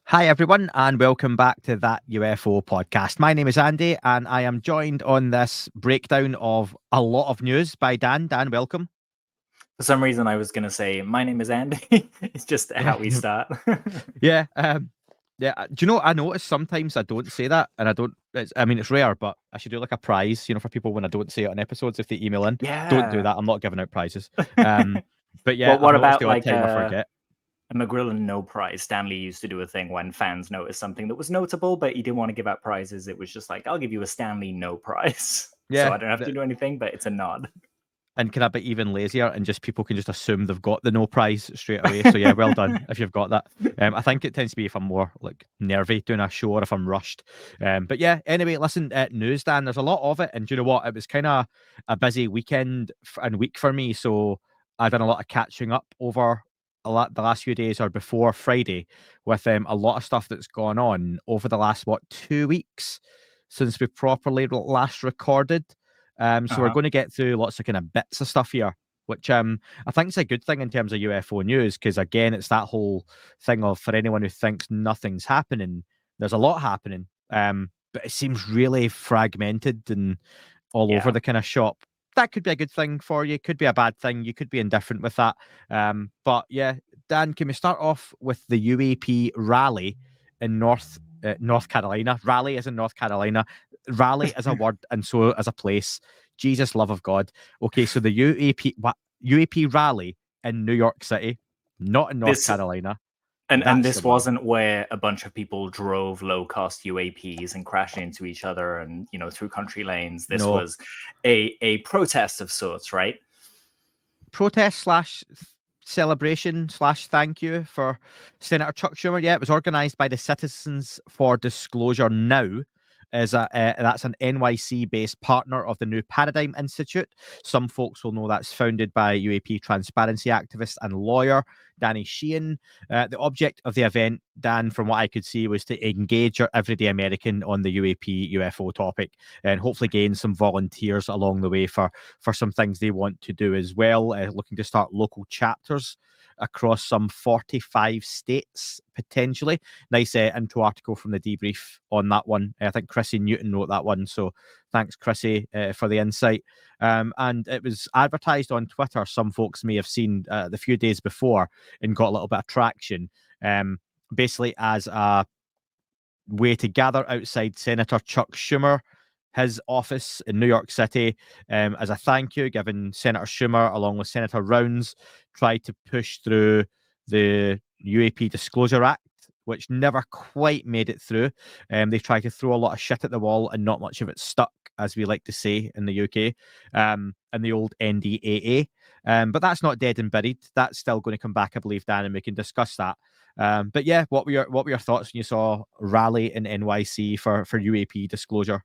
Hi, everyone, and welcome back to That UFO podcast. My name is Andy, and I am joined on this breakdown of a lot of news by Dan. Dan, welcome. For some reason, I was going to say, my name is Andy. It's just how we start. Yeah. Do you know, I notice sometimes I don't say that, and it's rare, but I should do like a prize, for people when I don't say it on episodes if they email in. Don't do Yeah. that. I'm not giving out prizes. But yeah, Well, I've what noticed about the odd like time I a forget. McGrillen no prize? Stanley used to do a thing when fans noticed something that was notable, but he didn't want to give out prizes. It was just like, I'll give you a Stanley no prize. So Yeah. I don't have to do anything, but it's a nod. And can I be even lazier and just people can just assume they've got the no prize straight away? So yeah, well done if you've got that. I think it tends to be if I'm more like nervy doing a show or if I'm rushed. But yeah, anyway, listen, news, Dan, there's a lot of it. And do you know what? It was kind of a busy weekend and week for me. So I've done a lot of catching up over the last few days or before Friday with a lot of stuff that's gone on over the last, 2 weeks since we properly last recorded. So we're Uh-huh. going to get through lots of kind of bits of stuff here, which I think is a good thing in terms of UFO news, because again, it's that whole thing of for anyone who thinks nothing's happening, there's a lot happening. But it seems really fragmented and all over Yeah. the kind of shop. That could be a good thing for you, could be a bad thing. You could be indifferent with that. But yeah, Dan, can we start off with the UAP rally in North Carolina? Rally is in North Carolina. Rally as a word and so as a place. Jesus, love of God. Okay, so the UAP rally in New York City, not in North This Carolina. and That's the this one. wasn't where a bunch of people drove low-cost UAPs and crashed into each other and, through country lanes. This No. was a protest of sorts, right? Protest slash celebration slash thank you for Senator Chuck Schumer. Yeah, it was organised by the Citizens for Disclosure Now. That's an NYC-based partner of the New Paradigm Institute. Some folks will know that's founded by UAP transparency activist and lawyer Danny Sheehan. The object of the event, Dan, from what I could see, was to engage your everyday American on the UAP UFO topic and hopefully gain some volunteers along the way for some things they want to do as well. Looking to start local chapters across some 45 states potentially. Nice intro article from the debrief on that one. I think Chrissy Newton wrote that one, so thanks Chrissy for the insight. And it was advertised on Twitter. Some folks may have seen the few days before and got a little bit of traction. Basically as a way to gather outside Senator Chuck Schumer, his office in New York City, as a thank you, given Senator Schumer, along with Senator Rounds, tried to push through the UAP Disclosure Act, which never quite made it through. They tried to throw a lot of shit at the wall and not much of it stuck, as we like to say in the UK, and the old NDAA. But that's not dead and buried. That's still going to come back, I believe, Dan, and we can discuss that. But yeah, what were your thoughts when you saw rally in NYC for UAP disclosure?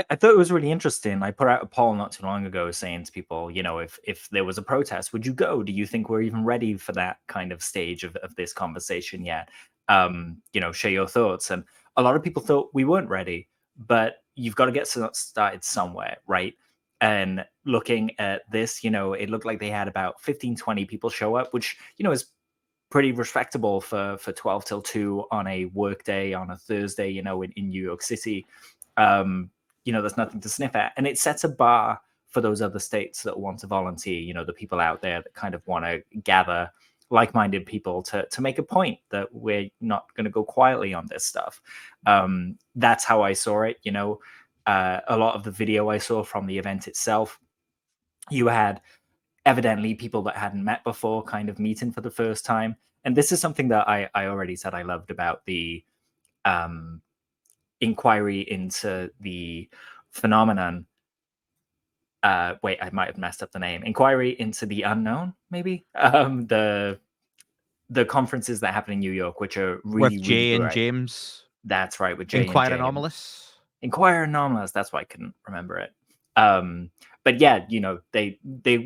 I thought it was really interesting. I put out a poll not too long ago saying to people, if there was a protest, would you go? Do you think we're even ready for that kind of stage of this conversation yet? Share your thoughts. And a lot of people thought we weren't ready, but you've got to get started somewhere, right? And looking at this, it looked like they had about 15, 20 people show up, which, is pretty respectable for 12 till 2 on a work day on a Thursday, in New York City. There's nothing to sniff at. And it sets a bar for those other states that want to volunteer, the people out there that kind of want to gather like-minded people to make a point that we're not going to go quietly on this stuff. That's how I saw it. A lot of the video I saw from the event itself, you had evidently people that hadn't met before kind of meeting for the first time. And this is something that I already said I loved about the inquiry into the phenomenon. Wait, I might have messed up the name. Inquiry into the unknown, maybe. The conferences that happen in New York, which are really, With really Jay and great. James, That's right, with Jay and Inquire Jay. Anomalous. Inquire Anomalous. That's why I couldn't remember it. But yeah, they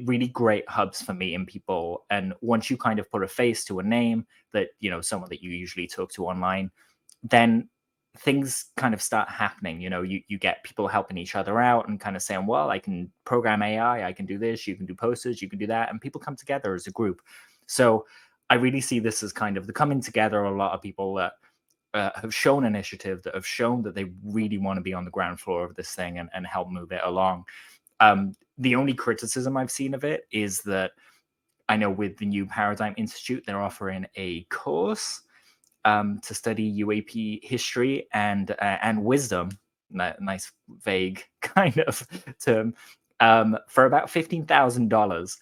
really great hubs for meeting people. And once you kind of put a face to a name that, someone that you usually talk to online, then things kind of start happening. You get people helping each other out and kind of saying, well, I can program AI, I can do this, you can do posters, you can do that. And people come together as a group. So I really see this as kind of the coming together of a lot of people that have shown initiative, that have shown that they really want to be on the ground floor of this thing and help move it along. The only criticism I've seen of it is that I know with the New Paradigm Institute, they're offering a course to study UAP history and wisdom. Nice vague kind of term, for about $15,000.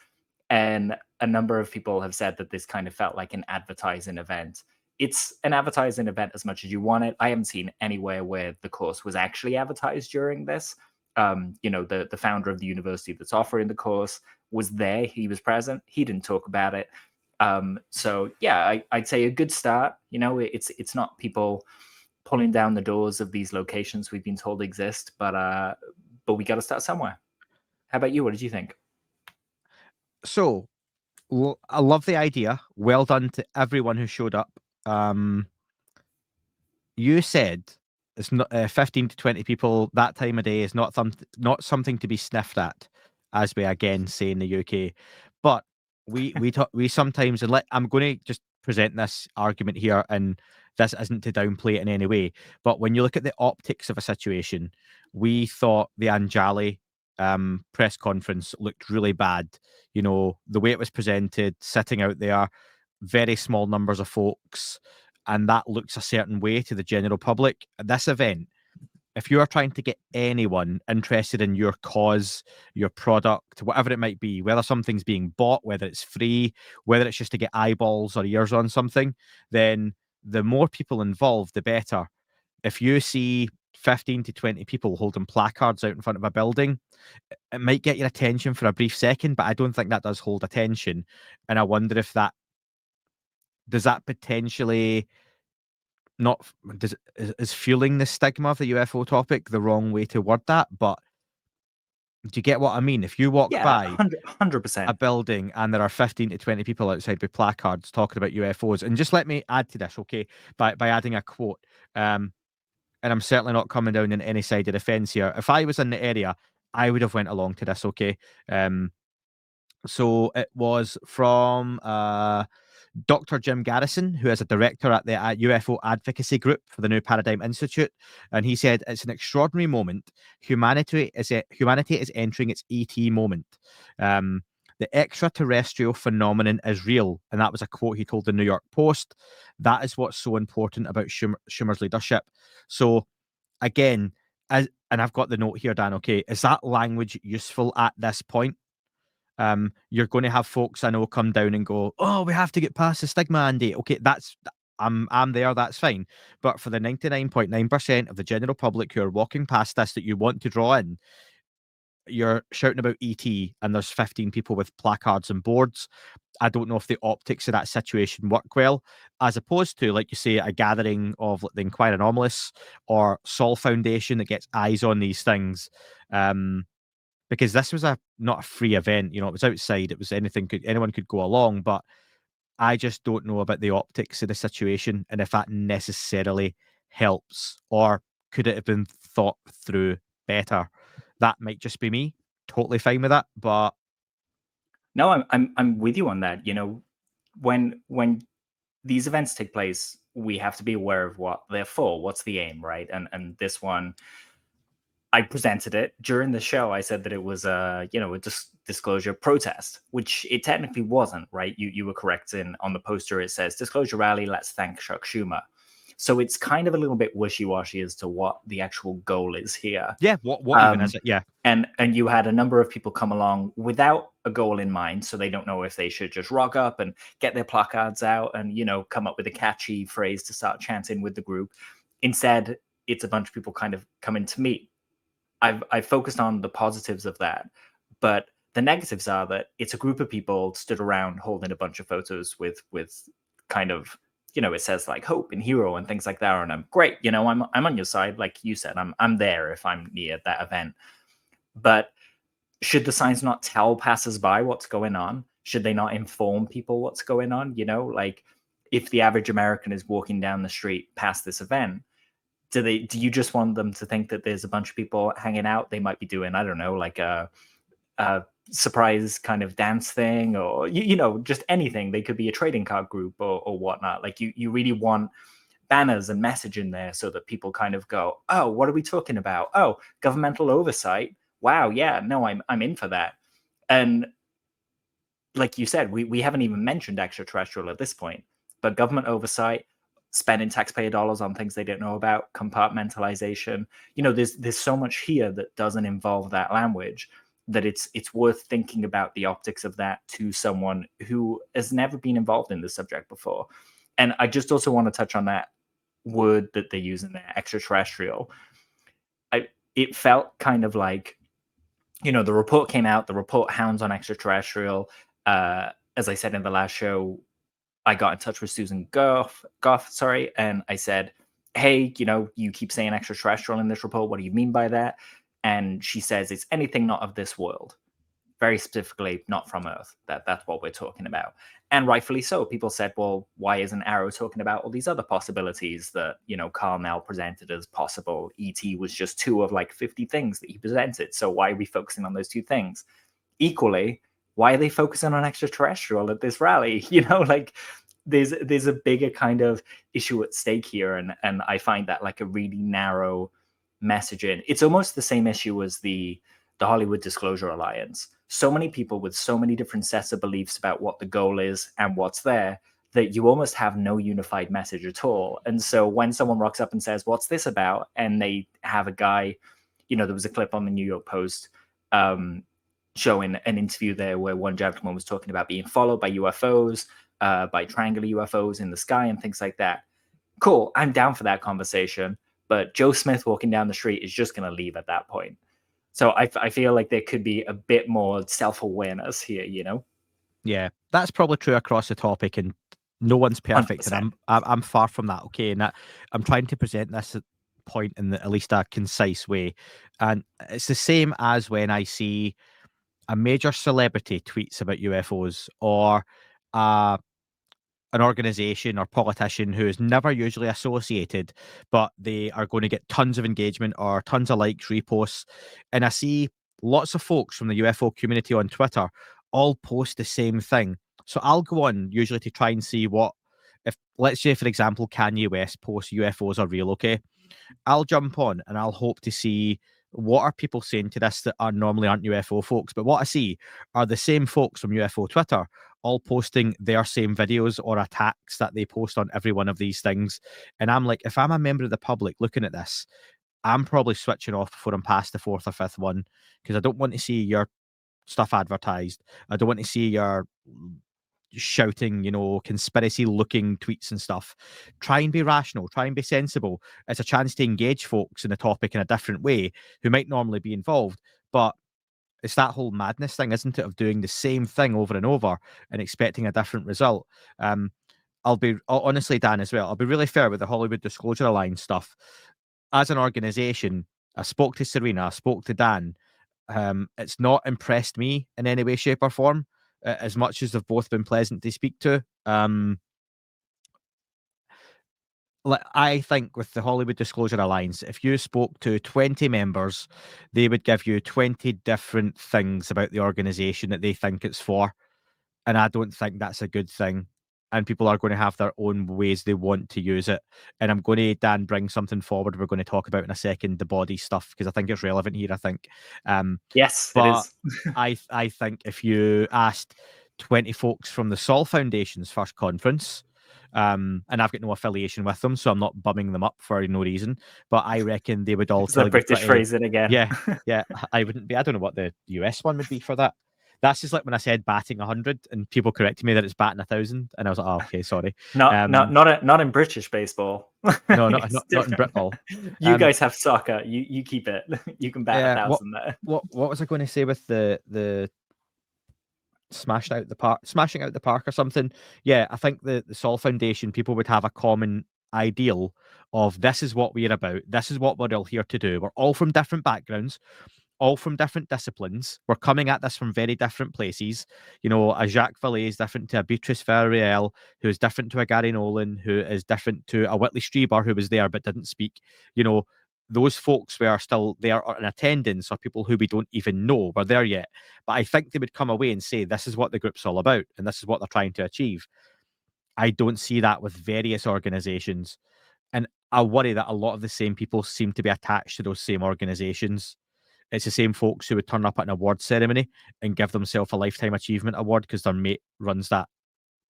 And a number of people have said that this kind of felt like an advertising event. It's an advertising event as much as you want it. I haven't seen anywhere where the course was actually advertised during this. The founder of the university that's offering the course was there. He was present. He didn't talk about it. So yeah, I'd say a good start. It's not people pulling down the doors of these locations we've been told exist, but we got to start somewhere. How about you? What did you think? So, I love the idea. Well done to everyone who showed up. You said it's not 15 to 20 people that time of day is not something to be sniffed at, as we again say in the UK. But we sometimes, and I'm going to just present this argument here, and this isn't to downplay it in any way. But when you look at the optics of a situation, we thought the Anjali press conference looked really bad. The way it was presented, sitting out there, very small numbers of folks, and that looks a certain way to the general public. This event, if you are trying to get anyone interested in your cause, your product, whatever it might be, whether something's being bought, whether it's free, whether it's just to get eyeballs or ears on something, then the more people involved, the better. If you see 15 to 20 people holding placards out in front of a building, it might get your attention for a brief second, but I don't think that does hold attention. And I wonder if does that potentially not is fueling the stigma of the UFO topic the wrong way to word that, but do you get what I mean? If you walk by 100%. a building and there are 15 to 20 people outside with placards talking about UFOs, and just let me add to this, okay, by adding a quote, and I'm certainly not coming down on any side of the fence here. If I was in the area, I would have went along to this, okay? So it was from Dr. Jim Garrison, who is a director at the UFO advocacy group for the New Paradigm Institute. And he said, it's an extraordinary moment. Humanity is entering its ET moment. The extraterrestrial phenomenon is real. And that was a quote he told the New York Post. That is what's so important about Schumer's leadership. So again, and I've got the note here, Dan, okay, is that language useful at this point? You're going to have folks I know come down and go, oh, we have to get past the stigma, Andy. Okay, I'm there, that's fine. But for the 99.9% of the general public who are walking past this that you want to draw in, you're shouting about ET and there's 15 people with placards and boards. I don't know if the optics of that situation work well, as opposed to, like you say, a gathering of the Inquiry Anomalous or Sol Foundation that gets eyes on these things. Because this was not a free event, it was outside. It was anyone could go along, but I just don't know about the optics of the situation and if that necessarily helps, or could it have been thought through better? That might just be me. Totally fine with that, but no, I'm with you on that. When these events take place, we have to be aware of what they're for. What's the aim, right? And this one, I presented it during the show. I said that it was a disclosure protest, which it technically wasn't, right? You were correct on the poster. It says Disclosure Rally. Let's thank Chuck Schumer. So it's kind of a little bit wishy-washy as to what the actual goal is here. Yeah, what even is it? Yeah. And you had a number of people come along without a goal in mind, so they don't know if they should just rock up and get their placards out and come up with a catchy phrase to start chanting with the group. Instead, it's a bunch of people kind of coming to meet. I've focused on the positives of that, but the negatives are that it's a group of people stood around holding a bunch of photos with kind of, it says like hope and hero and things like that. And I'm great. I'm on your side. Like you said, I'm there if I'm near that event. But should the signs not tell passersby what's going on? Should they not inform people what's going on? Like if the average American is walking down the street past this event, do you just want them to think that there's a bunch of people hanging out? They might be doing, I don't know, like a surprise kind of dance thing, or just anything. They could be a trading card group or whatnot. Like you really want banners and messaging there so that people kind of go, oh, what are we talking about? Oh, governmental oversight. Wow, yeah, no, I'm in for that. And like you said, we haven't even mentioned extraterrestrial at this point, but government oversight, spending taxpayer dollars on things they don't know about, compartmentalization. There's so much here that doesn't involve that language that it's worth thinking about the optics of that to someone who has never been involved in this subject before. And I just also want to touch on that word that they use in there, extraterrestrial. It felt kind of like, the report came out, the report hounds on extraterrestrial. As I said in the last show, I got in touch with Susan Goff, and I said, hey, you keep saying extraterrestrial in this report. What do you mean by that? And she says it's anything not of this world. Very specifically, not from Earth. That's what we're talking about. And rightfully so. People said, well, why isn't Arrow talking about all these other possibilities that, Carl Nell presented as possible? ET was just 2 of like 50 things that he presented. So why are we focusing on those 2 things? Equally, why are they focusing on extraterrestrial at this rally? There's a bigger kind of issue at stake here. And I find that like a really narrow messaging. It's almost the same issue as the Hollywood Disclosure Alliance. So many people with so many different sets of beliefs about what the goal is and what's there that you almost have no unified message at all. And so when someone rocks up and says, what's this about? And they have a guy, there was a clip on the New York Post showing an interview there where one gentleman was talking about being followed by UFOs, by triangular UFOs in the sky and things like that. Cool, I'm down for that conversation. But Joe Smith walking down the street is just going to leave at that point. So I feel like there could be a bit more self-awareness here, Yeah, that's probably true across the topic, and no one's perfect, 100%. and I'm far from that. Okay, and I'm trying to present this point in at least a concise way, and it's the same as when I see a major celebrity tweets about UFOs, or an organization or politician who is never usually associated, but they are going to get tons of engagement or tons of likes, reposts. And I see lots of folks from the UFO community on Twitter all post the same thing. So I'll go on usually to try and see if, let's say, for example, Kanye West posts UFOs are real, okay? I'll jump on and I'll hope to see what are people saying to this that are normally aren't UFO folks. But what I see are the same folks from UFO Twitter all posting their same videos or attacks that they post on every one of these things. And I'm like, if I'm a member of the public looking at this, I'm probably switching off before I'm past the 4th or 5th one, because I don't want to see your stuff advertised. I don't want to see your shouting, conspiracy looking tweets and stuff. Try and be rational, try and be sensible. It's a chance to engage folks in the topic in a different way who might normally be involved. But it's that whole madness thing, isn't it, of doing the same thing over and over and expecting a different result. Honestly, Dan, as well, I'll be really fair with the Hollywood Disclosure Alliance stuff. As an organization, I spoke to Serena, I spoke to Dan. It's not impressed me in any way, shape, or form, as much as they've both been pleasant to speak to. I think with the Hollywood Disclosure Alliance, if you spoke to 20 members, they would give you 20 different things about the organization that they think it's for. And I don't think that's a good thing. And people are going to have their own ways they want to use it. And I'm going to, Dan, bring something forward we're going to talk about in a second, the body stuff, because I think it's relevant here, I think. Yes, it But is. I think if you asked 20 folks from the Sol Foundation's first conference, and I've got no affiliation with them, so I'm not bumming them up for no reason, but I reckon they would all It's the tell you British phrasing again. yeah, I wouldn't be. I don't know what the US one would be for that. That's just like when I said batting 100 and people corrected me that it's batting 1,000, and I was like, oh, okay, sorry. Not in British baseball. No, It's not in different. Britball. You guys have soccer. You keep it. You can bat 1,000 there. What was I going to say with the smashing out the park or something? Yeah, I think the Sol Foundation people would have a common ideal of this is what we're about. This is what we're all here to do. We're all from different backgrounds, all from different disciplines. We're coming at this from very different places. A Jacques Vallée is different to a Beatrice Ferriel, who is different to a Gary Nolan, who is different to a Whitley Strieber, who was there but didn't speak. Those folks were still there in attendance, or people who we don't even know were there yet. But I think they would come away and say, this is what the group's all about, and this is what they're trying to achieve. I don't see that with various organizations. I worry that a lot of the same people seem to be attached to those same organizations. It's the same folks who would turn up at an award ceremony and give themselves a lifetime achievement award because their mate runs that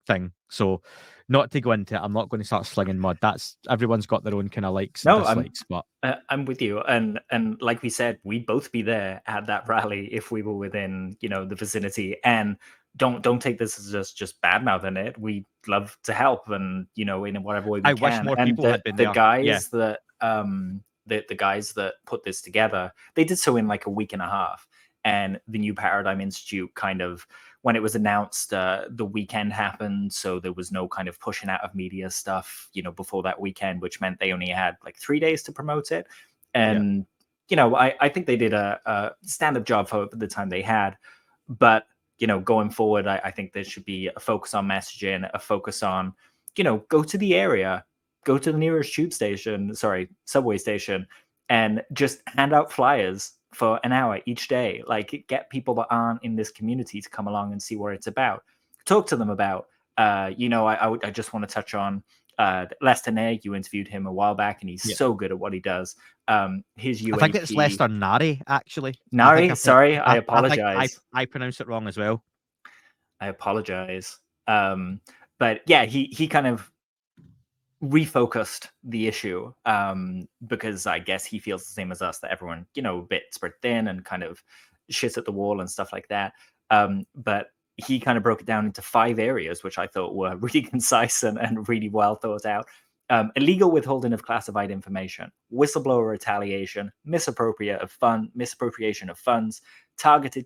thing. So, not to go into it, I'm not going to start slinging mud. That's everyone's got their own kind of likes and No, dislikes. But I'm with you, and like we said, we'd both be there at that rally if we were within, you know, the vicinity. And don't take this as just bad mouthing it. We love to help, and you know, in whatever way we I wish can. more And people had been the there. Yeah, guys that the guys that put this together, they did so in like a week and a half. And the New Paradigm Institute kind of, when it was announced, the weekend happened, so there was no kind of pushing out of media stuff, you know, before that weekend, which meant they only had like 3 days to promote it. And you know, I think they did a stand-up job for the time they had. But you know, going forward, I think there should be a focus on messaging, a focus on, you know, go to the area, go to the nearest subway station, and just hand out flyers for an hour each day. Like, get people that aren't in this community to come along and see what it's about. Talk to them about, you know, I just want to touch on Lester Nair. You interviewed him a while back, and he's so good at what he does. His I think it's UAP Lester Nari, actually. Nari. Sorry, I apologize. I pronounced it wrong as well. I apologize. But yeah, he kind of refocused the issue, because I guess he feels the same as us, that everyone, you know, a bit spread thin and kind of shits at the wall and stuff like that. But he kind of broke it down into 5 areas, which I thought were really concise and really well thought out. Illegal withholding of classified information, whistleblower retaliation, misappropriation of funds, targeted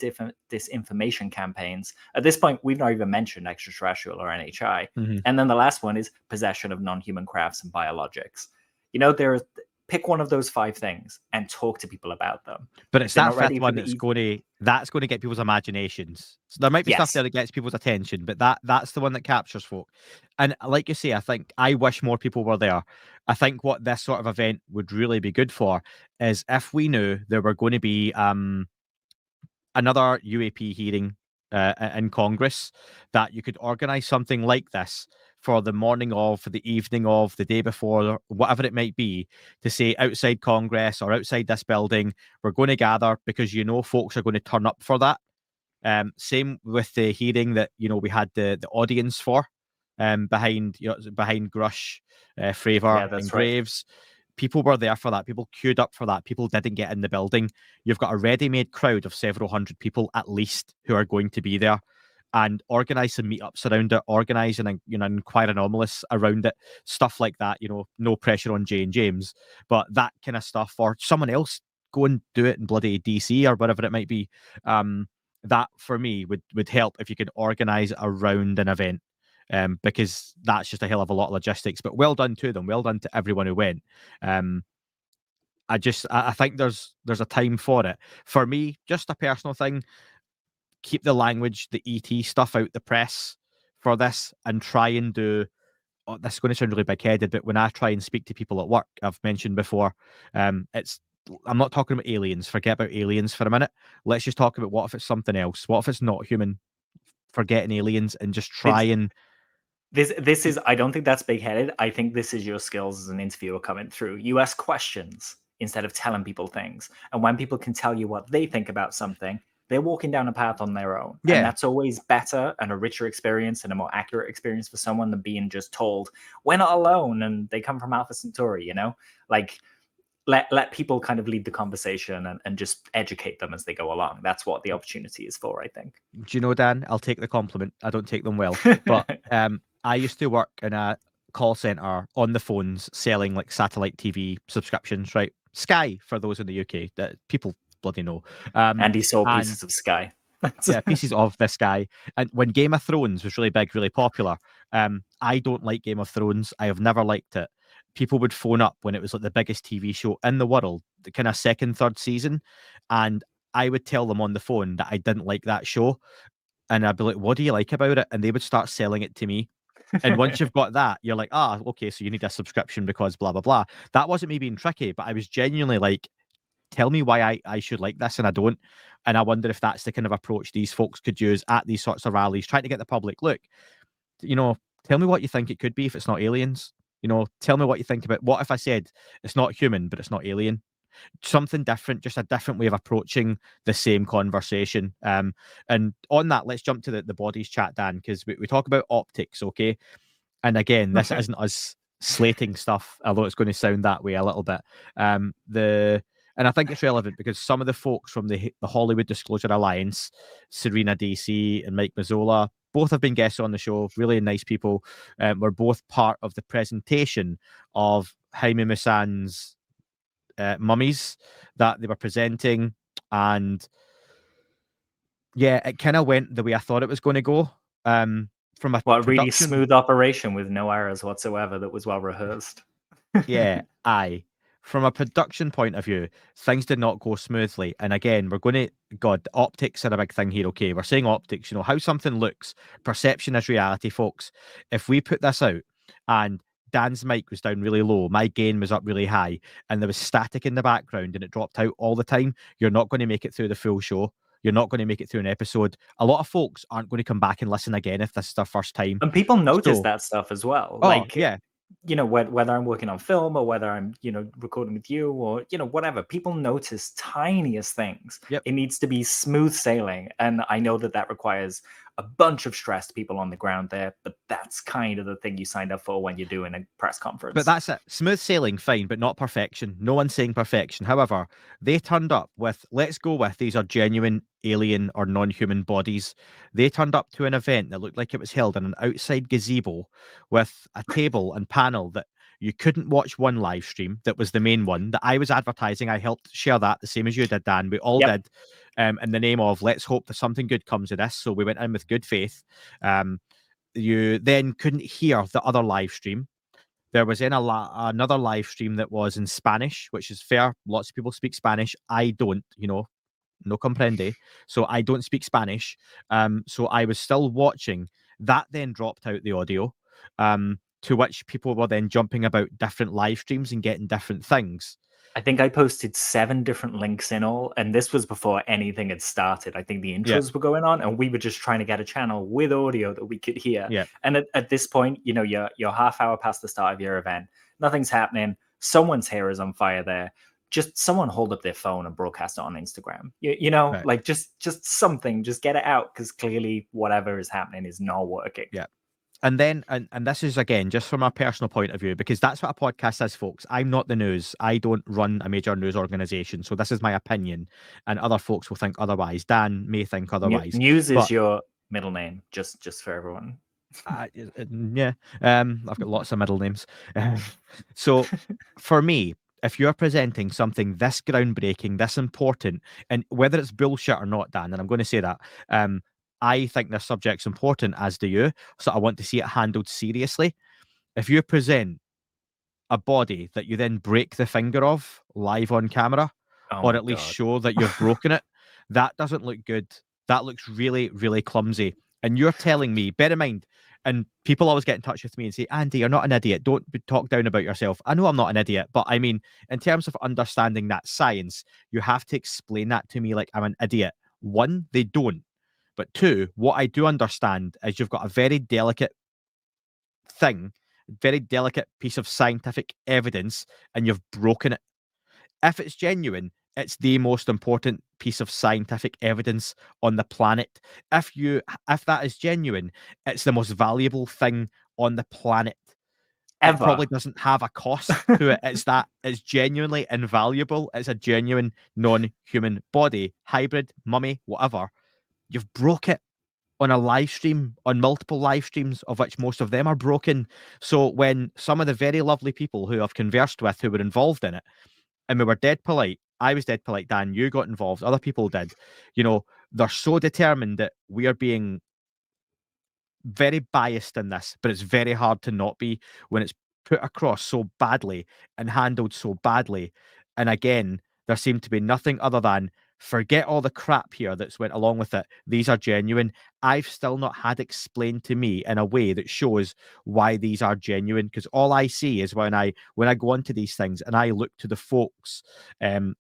disinformation campaigns. At this point, we've not even mentioned extraterrestrial or NHI. And then the last one is possession of non-human crafts and biologics. You know, pick one of those 5 things and talk to people about them. But it's that 5th one that's going to get people's imaginations. So there might be stuff there that gets people's attention, but that's the one that captures folk. And like you say, I think I wish more people were there. I think what this sort of event would really be good for is if we knew there were going to be another UAP hearing in Congress, that you could organise something like this for the morning of, for the evening of, the day before, whatever it might be, to say outside Congress or outside this building, we're going to gather because you know folks are going to turn up for that. Same with the hearing that, you know, we had the audience for, behind Grush, Fravor, and Graves. People were there for that. People queued up for that. People didn't get in the building. You've got a ready-made crowd of several hundred people at least who are going to be there, and organise some meetups around it, organise and, you know, inquire anomalies around it, stuff like that. You know, no pressure on Jay and James, but that kind of stuff, or someone else go and do it in bloody DC or whatever it might be. That for me would help if you could organise around an event. Because that's just a hell of a lot of logistics. But well done to them. Well done to everyone who went. I think there's a time for it. For me, just a personal thing, keep the language, the ET stuff out the press for this, and try and do, this is going to sound really big-headed, but when I try and speak to people at work, I've mentioned before, I'm not talking about aliens. Forget about aliens for a minute. Let's just talk about what if it's something else. What if it's not human? Forgetting aliens and just try and... This is, I don't think that's big-headed. I think this is your skills as an interviewer coming through. You ask questions instead of telling people things. And when people can tell you what they think about something, they're walking down a path on their own. Yeah. And that's always better and a richer experience and a more accurate experience for someone than being just told, we're not alone and they come from Alpha Centauri, you know? Like, let people kind of lead the conversation and just educate them as they go along. That's what the opportunity is for, I think. Do you know, Dan, I'll take the compliment. I don't take them well. But I used to work in a call center on the phones selling like satellite TV subscriptions, right? Sky, for those in the UK, that people bloody know. And he sold pieces of Sky. Yeah, pieces of this guy. And when Game of Thrones was really big, really popular, I don't like Game of Thrones. I have never liked it. People would phone up when it was like the biggest TV show in the world, the kind of second, third season, and I would tell them on the phone that I didn't like that show, and I'd be like, "What do you like about it?" And they would start selling it to me. And once you've got that, you're like, okay, so you need a subscription because blah blah blah. That wasn't me being tricky, but I was genuinely like, tell me why I should like this and I don't. And I wonder if that's the kind of approach these folks could use at these sorts of rallies, trying to get the public, look, you know, tell me what you think it could be if it's not aliens. You know, tell me what you think about. What if I said it's not human, but it's not alien? Something different, just a different way of approaching the same conversation. And on that, let's jump to the bodies chat, Dan, because we talk about optics, okay? And again, this isn't us slating stuff, although it's going to sound that way a little bit. And I think it's relevant because some of the folks from the Hollywood Disclosure Alliance, Serena DC and Mike Mazzola, both have been guests on the show. Really nice people. Were both part of the presentation of Jaime Maussan's Mummies that they were presenting, and yeah, it kind of went the way I thought it was going to go. From a Well, a really production, smooth operation with no errors whatsoever that was well rehearsed. yeah, aye. From a production point of view, things did not go smoothly. And again, we're going to, God, optics are a big thing here, okay? We're saying optics, you know, how something looks. Perception is reality, folks. If we put this out and Dan's mic was down really low, my gain was up really high, and there was static in the background and it dropped out all the time, you're not going to make it through the full show. You're not going to make it through an episode. A lot of folks aren't going to come back and listen again if this is their first time. And people notice So, that stuff as well. oh, Like, yeah, you know, whether I'm working on film or whether I'm, you know, recording with you or, you know, whatever, people notice tiniest things. yep. It needs to be smooth sailing. And I know that that requires a bunch of stressed people on the ground there, but that's kind of the thing you signed up for when you're doing a press conference. But that's it. Smooth sailing, fine, but not perfection. No one's saying perfection. However, they turned up with, let's go with, these are genuine alien or non-human bodies. They turned up to an event that looked like it was held in an outside gazebo with a table and panel that you couldn't watch one live stream. That was the main one that I was advertising. I helped share that the same as you did, Dan. We all Yep. did, in the name of let's hope that something good comes of this. So we went in with good faith. You then couldn't hear the other live stream. There was in another live stream that was in Spanish, which is fair. Lots of people speak Spanish. I don't, you know, no comprende. So I don't speak Spanish. So I was still watching. That then dropped out the audio, to which people were then jumping about different live streams and getting different things. I think I posted 7 different links in all, and this was before anything had started. I think the Yeah, intros were going on, and we were just trying to get a channel with audio that we could hear. yeah, And at this point, you know, you're half hour past the start of your event. Nothing's happening. Someone's hair is on fire there. Just someone hold up their phone and broadcast it on Instagram. You know, right. like just something, just get it out, because clearly whatever is happening is not working. Yeah. And then, and this is again just from a personal point of view, because that's what a podcast is, folks. I'm not the news. I don't run a major news organization, so this is my opinion, and other folks will think otherwise. Dan may think otherwise, News is but your middle name, just for everyone. yeah, I've got lots of middle names. So, for me, if you're presenting something this groundbreaking, this important, and whether it's bullshit or not, Dan, and I'm going to say that, I think this subject's important, as do you. So I want to see it handled seriously. If you present a body that you then break the finger of live on camera, Oh or my at least God. show that you've broken it, that doesn't look good. That looks really, really clumsy. And you're telling me, bear in mind, and people always get in touch with me and say, Andy, you're not an idiot. Don't talk down about yourself. I know I'm not an idiot, but I mean, in terms of understanding that science, you have to explain that to me like I'm an idiot. One, they don't. But two, what I do understand is you've got a very delicate thing, very delicate piece of scientific evidence, and you've broken it. If it's genuine, it's the most important piece of scientific evidence on the planet. If that is genuine, it's the most valuable thing on the planet. It Ever. probably doesn't have a cost to it. It's genuinely invaluable. It's a genuine non-human body, hybrid, mummy, whatever. You've broke it on a live stream, on multiple live streams, of which most of them are broken. So when some of the very lovely people who I've conversed with who were involved in it, and we were dead polite, I was dead polite, Dan, you got involved, other people did, you know, they're so determined that we are being very biased in this, but it's very hard to not be when it's put across so badly and handled so badly. And again, there seemed to be nothing other than forget all the crap here that's went along with it. These are genuine. I've still not had explained to me in a way that shows why these are genuine, because all I see is when I go onto these things and I look to the folks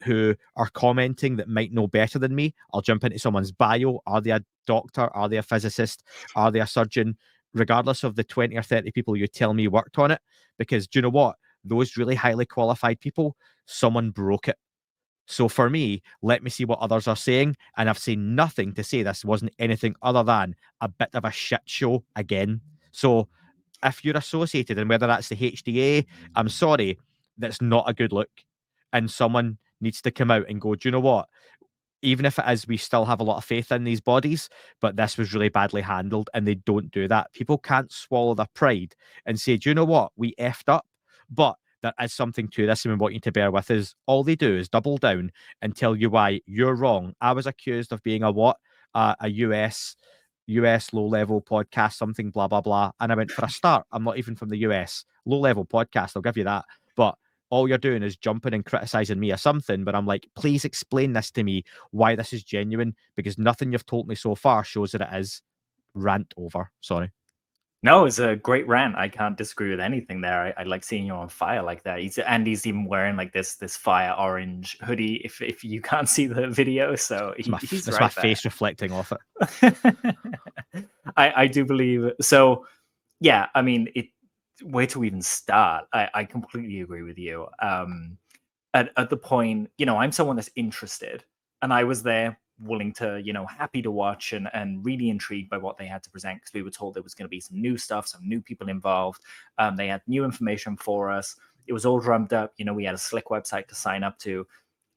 who are commenting that might know better than me. I'll jump into someone's bio. Are they a doctor? Are they a physicist? Are they a surgeon? regardless of the 20 or 30 people you tell me worked on it, because do you know what? Those really highly qualified people, someone broke it. So for me, let me see what others are saying. And I've seen nothing to say this wasn't anything other than a bit of a shit show again. So if you're associated, and whether that's the HDA, I'm sorry, that's not a good look. And someone needs to come out and go, do you know what? Even if it is, we still have a lot of faith in these bodies, but this was really badly handled, and they don't do that. People can't swallow their pride and say, do you know what? We effed up, but there is something to this, and we want you to bear with us. All they do is double down and tell you why you're wrong. I was accused of being a what? A US low level podcast, something blah blah blah. And I went, for a start, I'm not even from the US. Low level podcast, I'll give you that. But all you're doing is jumping and criticizing me or something. But I'm like, please explain this to me, why this is genuine, because nothing you've told me so far shows that it is. Rant over. Sorry. No, it's a great rant. I can't disagree with anything there. I like seeing you on fire like that. He's even wearing like this fire orange hoodie. If you can't see the video, so he's That's right my there. face reflecting off it. I do believe so. Yeah, I mean, where to even start? I completely agree with you. At the point, I'm someone that's interested, and I was there willing to, happy to watch and really intrigued by what they had to present, because we were told there was going to be some new stuff, some new people involved. They had new information for us. It was all drummed up. We had a slick website to sign up to.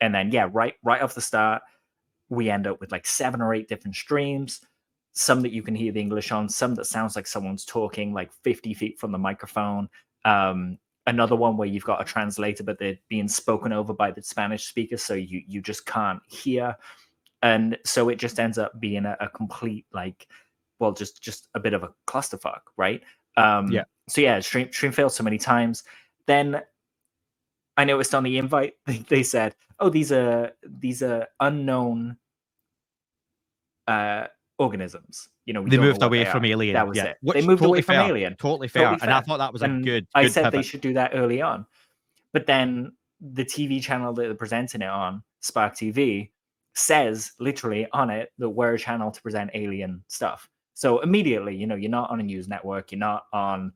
And then, yeah, right off the start, we end up with like 7 or 8 different streams, some that you can hear the English on, some that sounds like someone's talking like 50 feet from the microphone. Another one where you've got a translator, but they're being spoken over by the Spanish speakers, so you just can't hear. And so it just ends up being a complete, like, well, just a bit of a clusterfuck, right? Yeah. So yeah, stream failed so many times. Then I noticed on the invite they said, "Oh, these are unknown organisms." We They don't know moved what away they from are. Alien. That was Yeah. it. Which They moved totally away from fair. Alien. Totally fair. Totally And I fair. thought that was a And good I said they pivot. should do that early on. But then the TV channel that they're presenting it on, Spark TV, says literally on it that we're a channel to present alien stuff. So immediately, you're not on a news network, you're not on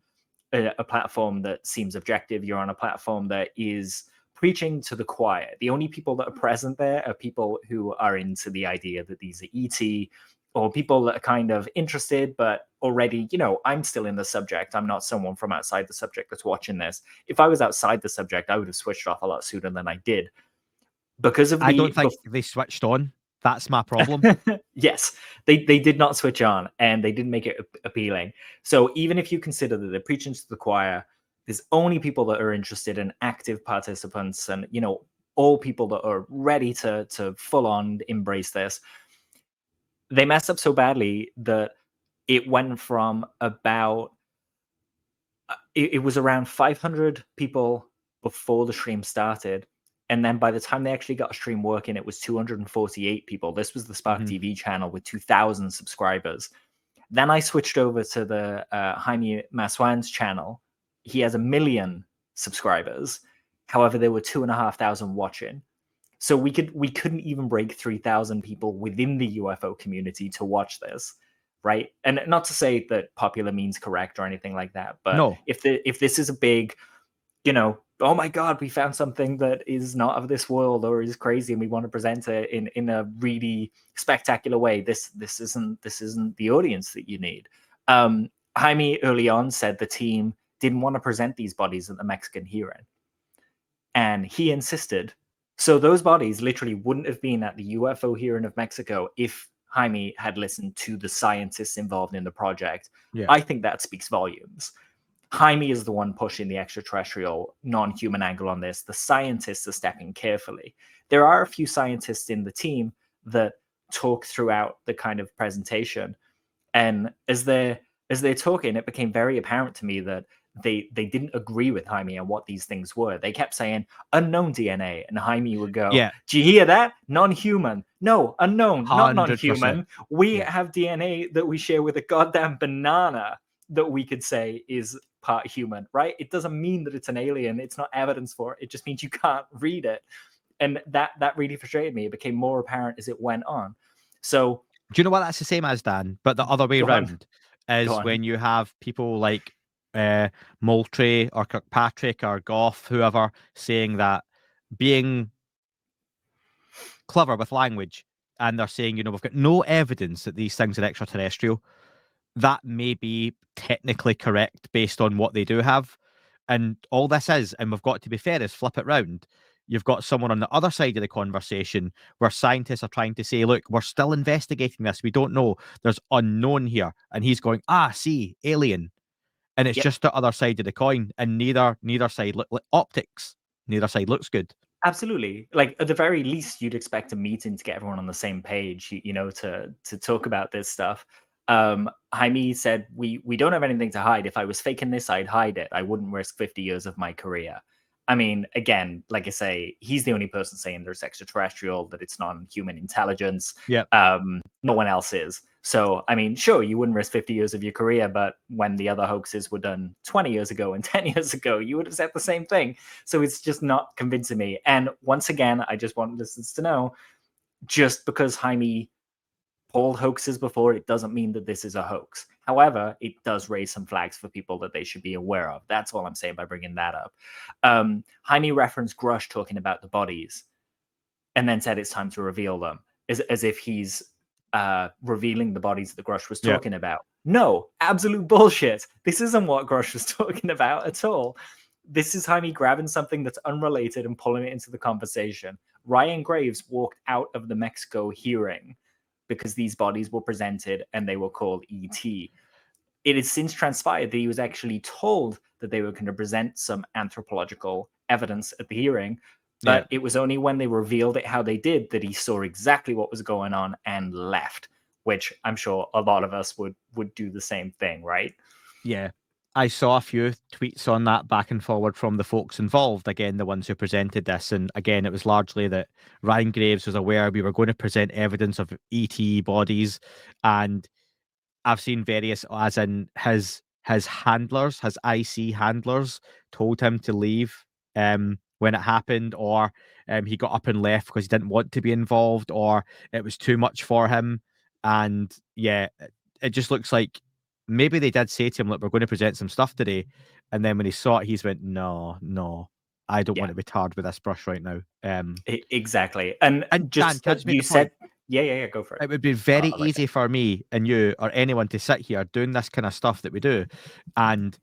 a platform that seems objective, you're on a platform that is preaching to the choir. The only people that are present there are people who are into the idea that these are ET, or people that are kind of interested, but already, I'm still in the subject. I'm not someone from outside the subject that's watching this. If I was outside the subject, I would have switched off a lot sooner than I did. Because of I don't think they switched on. That's my problem. Yes, they did not switch on, and they didn't make it appealing. So even if you consider that they're preaching to the choir, there's only people that are interested in active participants, and all people that are ready to full on embrace this. They messed up so badly that it went from about it was around 500 people before the stream started, and then by the time they actually got a stream working, it was 248 people. This was the Spark TV channel with 2,000 subscribers. Then I switched over to the Jaime Maswan's channel. He has 1 million subscribers. However, there were 2,500 watching. So we couldn't even break 3,000 people within the UFO community to watch this, right? And not to say that popular means correct or anything like that, but No. if this is a big, oh my God, we found something that is not of this world or is crazy, and we want to present it in a really spectacular way, this isn't the audience that you need. Jaime early on said the team didn't want to present these bodies at the Mexican hearing, and he insisted. So those bodies literally wouldn't have been at the UFO hearing of Mexico if Jaime had listened to the scientists involved in the project. Yeah. I think that speaks volumes. Jaime is the one pushing the extraterrestrial non-human angle on this. The scientists are stepping carefully. There are a few scientists in the team that talk throughout the kind of presentation. And as they're talking, it became very apparent to me that they didn't agree with Jaime on what these things were. They kept saying unknown DNA, and Jaime would go, Yeah. "Do you hear that? Non-human. No, unknown, not 100%. non-human. We Yeah. have DNA that we share with a goddamn banana that we could say is part human, right? It doesn't mean that it's an alien. It's not evidence for it. It just means you can't read it." And that really frustrated me. It became more apparent as it went on. So Do you know what that's the same as, Dan? But the other way around. is when you have people like Moultrie or Kirkpatrick or Goff, whoever, saying that being clever with language, and they're saying, we've got no evidence that these things are extraterrestrial. That may be technically correct based on what they do have. And all this is, and we've got to be fair, is flip it round. You've got someone on the other side of the conversation where scientists are trying to say, look, we're still investigating this. We don't know. There's unknown here. And he's going, see, alien. And it's just the other side of the coin. And neither side optics. Neither side looks good. Absolutely. Like, at the very least, you'd expect a meeting to get everyone on the same page, to talk about this stuff. Jaime said, we don't have anything to hide. If I was faking this, I'd hide it. I wouldn't risk 50 years of my career. I mean, again, like I say, he's the only person saying there's extraterrestrial, that it's non-human intelligence. Yeah. No one else is. So, I mean, sure, you wouldn't risk 50 years of your career, but when the other hoaxes were done 20 years ago and 10 years ago, you would have said the same thing. So it's just not convincing me. And once again, I just want listeners to know, just because Jaime pulled hoaxes before, it doesn't mean that this is a hoax. However, it does raise some flags for people that they should be aware of. That's all I'm saying by bringing that up. Jaime referenced Grush talking about the bodies and then said it's time to reveal them, as if he's revealing the bodies that Grush was talking about. No, absolute bullshit. This isn't what Grush was talking about at all. This is Jaime grabbing something that's unrelated and pulling it into the conversation. Ryan Graves walked out of the Mexico hearing because these bodies were presented and they were called ET. It has since transpired that he was actually told that they were going to present some anthropological evidence at the hearing, but it was only when they revealed it how they did that he saw exactly what was going on and left, which I'm sure a lot of us would do the same thing, right? Yeah. I saw a few tweets on that back and forward from the folks involved, again, the ones who presented this. And again, it was largely that Ryan Graves was aware we were going to present evidence of ET bodies. And I've seen various, as in his handlers, his IC handlers told him to leave when it happened, or he got up and left because he didn't want to be involved, or it was too much for him. And yeah, it just looks like maybe they did say to him, look, we're going to present some stuff today. And then when he saw it, he's went, no, I don't want to be tarred with this brush right now. Exactly. And just Dan, you said, go for it. It would be very easy for me and you or anyone to sit here doing this kind of stuff that we do and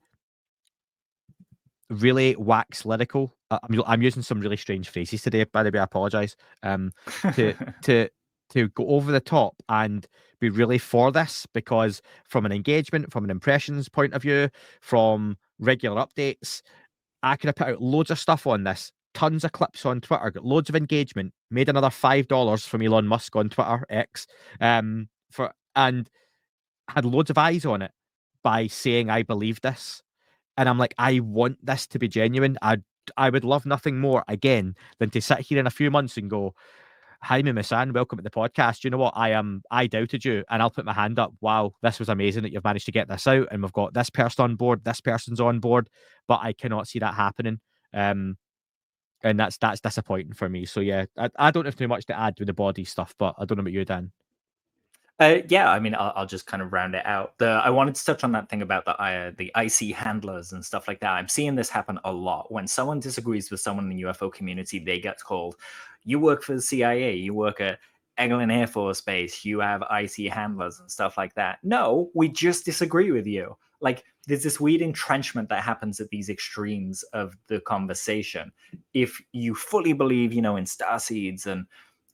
really wax lyrical. I'm using some really strange phrases today, by the way, I apologize. To go over the top and be really for this, because from an engagement, from an impressions point of view, from regular updates, I could have put out loads of stuff on this, tons of clips on Twitter, got loads of engagement, made another $5 from Elon Musk on Twitter X, and had loads of eyes on it by saying I believe this. And I'm like, I want this to be genuine. I would love nothing more again than to sit here in a few months and go, Jaime Maussan, welcome to the podcast. You know what? I doubted you, and I'll put my hand up. Wow, this was amazing that you've managed to get this out, and we've got this person on board, this person's on board, but I cannot see that happening. And that's disappointing for me. So yeah, I don't have too much to add with the body stuff, but I don't know about you, Dan. Yeah, I mean, I'll just kind of round it out. I wanted to touch on that thing about the IC handlers and stuff like that. I'm seeing this happen a lot. When someone disagrees with someone in the UFO community, they get called, you work for the CIA, you work at Eglin Air Force Base, you have IC handlers and stuff like that. No, we just disagree with you. Like, there's this weird entrenchment that happens at these extremes of the conversation. If you fully believe, in starseeds and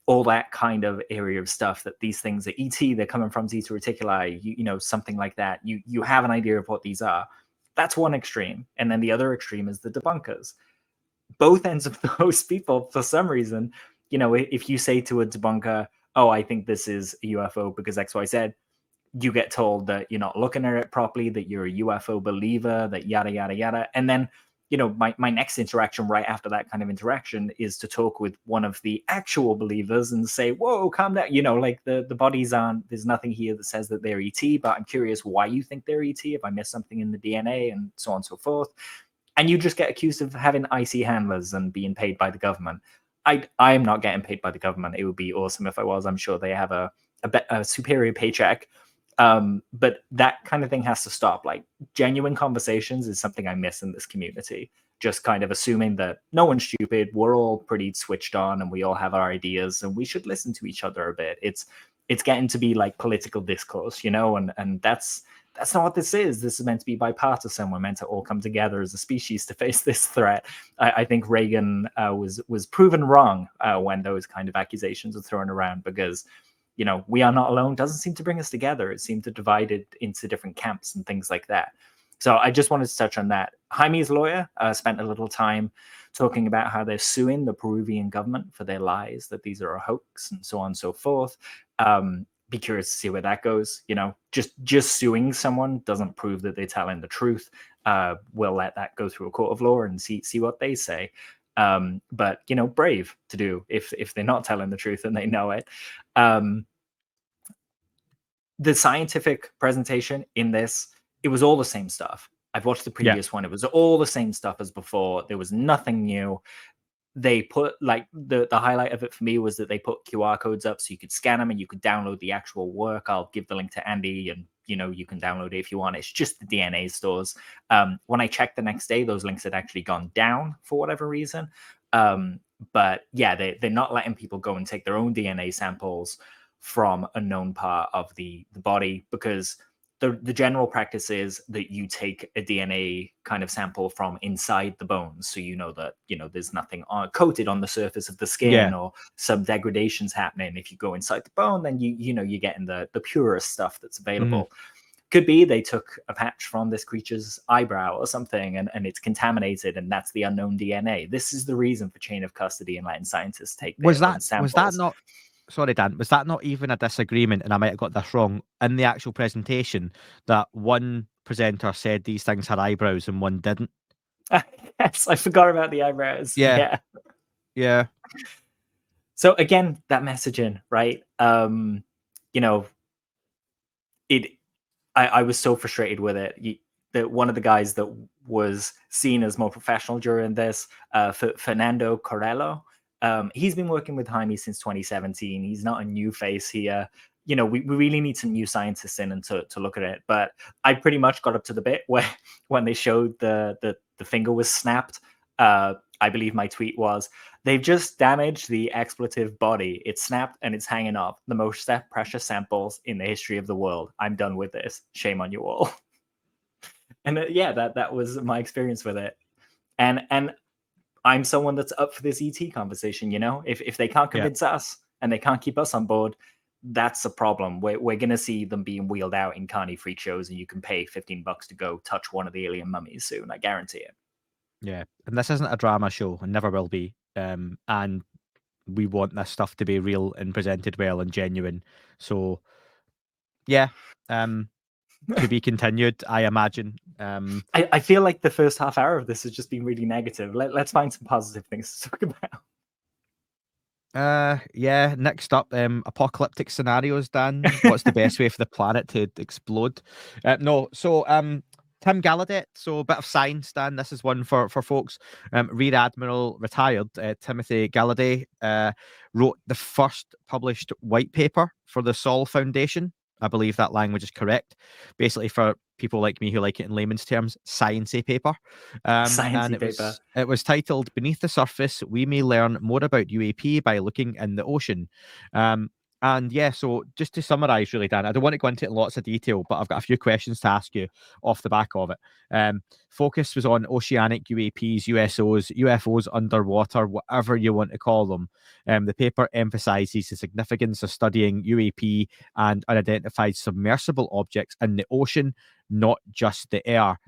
all that kind of area of stuff, that these things are ET, they're coming from Zeta Reticuli, something like that. You have an idea of what these are. That's one extreme. And then the other extreme is the debunkers. Both ends of those people, for some reason, if you say to a debunker, oh, I think this is a UFO because XYZ, you get told that you're not looking at it properly, that you're a UFO believer, that yada, yada, yada. And then, my next interaction right after that kind of interaction is to talk with one of the actual believers and say, whoa, calm down. Like the bodies aren't, there's nothing here that says that they're ET, but I'm curious why you think they're ET, if I missed something in the DNA and so on and so forth. And you just get accused of having IC handlers and being paid by the government. I'm not getting paid by the government. It would be awesome if I was. I'm sure they have a superior paycheck. But that kind of thing has to stop. Like, genuine conversations is something I miss in this community. Just kind of assuming that no one's stupid, we're all pretty switched on, and we all have our ideas, and we should listen to each other a bit. It's getting to be like political discourse, and that's not what this is. This is meant to be bipartisan. We're meant to all come together as a species to face this threat. I think Reagan was proven wrong when those kind of accusations are thrown around, because we are not alone doesn't seem to bring us together. It seemed to divide it into different camps and things like that. So I just wanted to touch on that. Jaime's lawyer spent a little time talking about how they're suing the Peruvian government for their lies, that these are a hoax and so on and so forth. Be curious to see where that goes. Just suing someone doesn't prove that they're telling the truth. We'll let that go through a court of law and see what they say. But brave to do if they're not telling the truth and they know it. The scientific presentation in this, it was all the same stuff. I've watched the previous one. It was all the same stuff as before. There was nothing new. They put, like, the highlight of it for me was that they put QR codes up so you could scan them and you could download the actual work. I'll give the link to Andy, and you can download it if you want. It's just the DNA stores. When I checked the next day, those links had actually gone down for whatever reason. But yeah, they're not letting people go and take their own DNA samples from a known part of the body, because the general practice is that you take a DNA kind of sample from inside the bones, so that there's nothing coated on the surface of the skin or some degradations happening. If you go inside the bone, then you're getting the purest stuff that's available. Could be they took a patch from this creature's eyebrow or something, and it's contaminated, and that's the unknown DNA. This is the reason for chain of custody and letting scientists take their own samples. Was that not? Sorry, Dan, was that not even a disagreement, and I might have got this wrong, in the actual presentation, that one presenter said these things had eyebrows and one didn't? Yes, I forgot about the eyebrows. Yeah. So again, that messaging, right? I was so frustrated with it. That one of the guys that was seen as more professional during this, Fernando Corello, he's been working with Jaime since 2017. He's not a new face here. We really need some new scientists in and to look at it. But I pretty much got up to the bit where when they showed the finger was snapped. I believe my tweet was, they've just damaged the expletive body. It's snapped and it's hanging up. The most precious samples in the history of the world. I'm done with this. Shame on you all. And that was my experience with it. And I'm someone that's up for this ET conversation. If they can't convince us and they can't keep us on board, that's a problem. We're going to see them being wheeled out in carny freak shows, and you can pay $15 to go touch one of the alien mummies soon. I guarantee it. Yeah, and this isn't a drama show and never will be. And we want this stuff to be real and presented well and genuine. So, yeah, to be continued, I imagine. I feel like the first half hour of this has just been really negative. Let's find some positive things to talk about. Next up, apocalyptic scenarios, Dan. What's the best way for the planet to explode? Tim Gallaudet, so a bit of science, Dan. This is one for folks. Rear Admiral retired Timothy Gallaudet wrote the first published white paper for the Sol Foundation. I believe that language is correct. Basically, for people like me who like it in layman's terms, sciencey paper. It was titled "Beneath the Surface: We May Learn More About UAP by Looking in the Ocean." So just to summarize, really, Dan, I don't want to go into lots of detail, but I've got a few questions to ask you off the back of it. Focus was on oceanic UAPs, USOs, UFOs underwater, whatever you want to call them. The paper emphasizes the significance of studying UAP and unidentified submersible objects in the ocean, not just the air.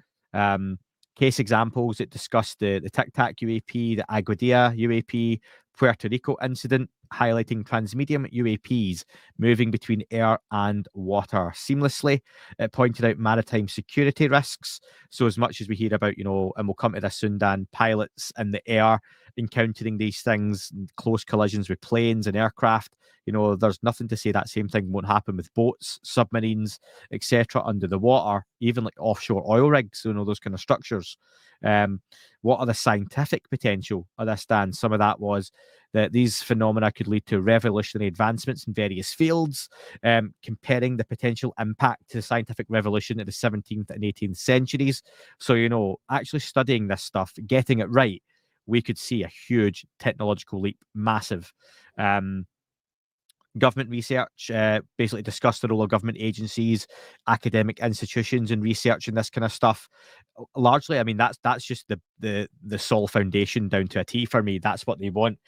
Case examples, it discussed the Tic Tac UAP, the Aguadilla UAP, Puerto Rico incident, highlighting transmedium UAPs moving between air and water seamlessly. It pointed out maritime security risks. So as much as we hear about, and we'll come to this soon, Dan, pilots in the air encountering these things, close collisions with planes and aircraft. There's nothing to say that same thing won't happen with boats, submarines, etc. under the water, even like offshore oil rigs, those kind of structures. What are the scientific potential of this, Dan? Some of that was that these phenomena could lead to revolutionary advancements in various fields, comparing the potential impact to the scientific revolution of the 17th and 18th centuries. So, actually studying this stuff, getting it right, we could see a huge technological leap, massive. Government research basically discussed the role of government agencies, academic institutions, and research and this kind of stuff. Largely, I mean, that's just the sole foundation down to a T for me. That's what they want.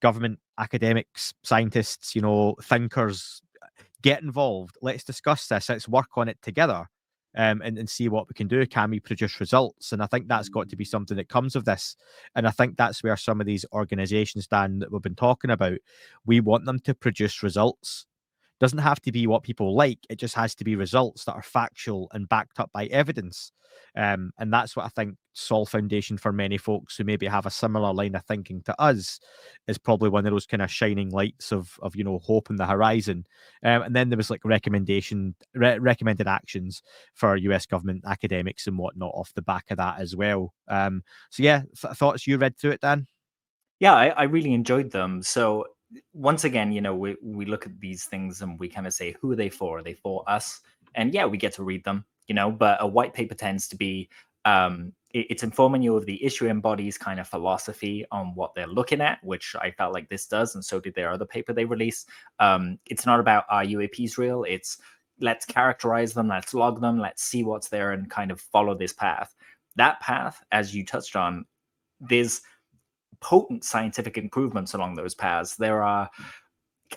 Government, academics, scientists, thinkers, get involved. Let's discuss this. Let's work on it together. And see what we can do. Can we produce results? And I think that's got to be something that comes of this. And I think that's where some of these organizations, Dan, that we've been talking about, we want them to produce results. Doesn't have to be what people like. It just has to be results that are factual and backed up by evidence. And that's what I think Sol Foundation, for many folks who maybe have a similar line of thinking to us, is probably one of those kind of shining lights of hope in the horizon. And then there was like recommended actions for US government, academics and whatnot off the back of that as well. So yeah, thoughts you read through it, Dan? Yeah, I really enjoyed them. So once again, we look at these things and we kind of say, who are they for? Are they for us? And yeah, we get to read them, but a white paper tends to be, it's informing you of the issuing body's kind of philosophy on what they're looking at, which I felt like this does, and so did their other paper they released. It's not about are UAPs real? It's let's characterize them, let's log them, let's see what's there and kind of follow this path. That path, as you touched on, there's potent scientific improvements along those paths. There are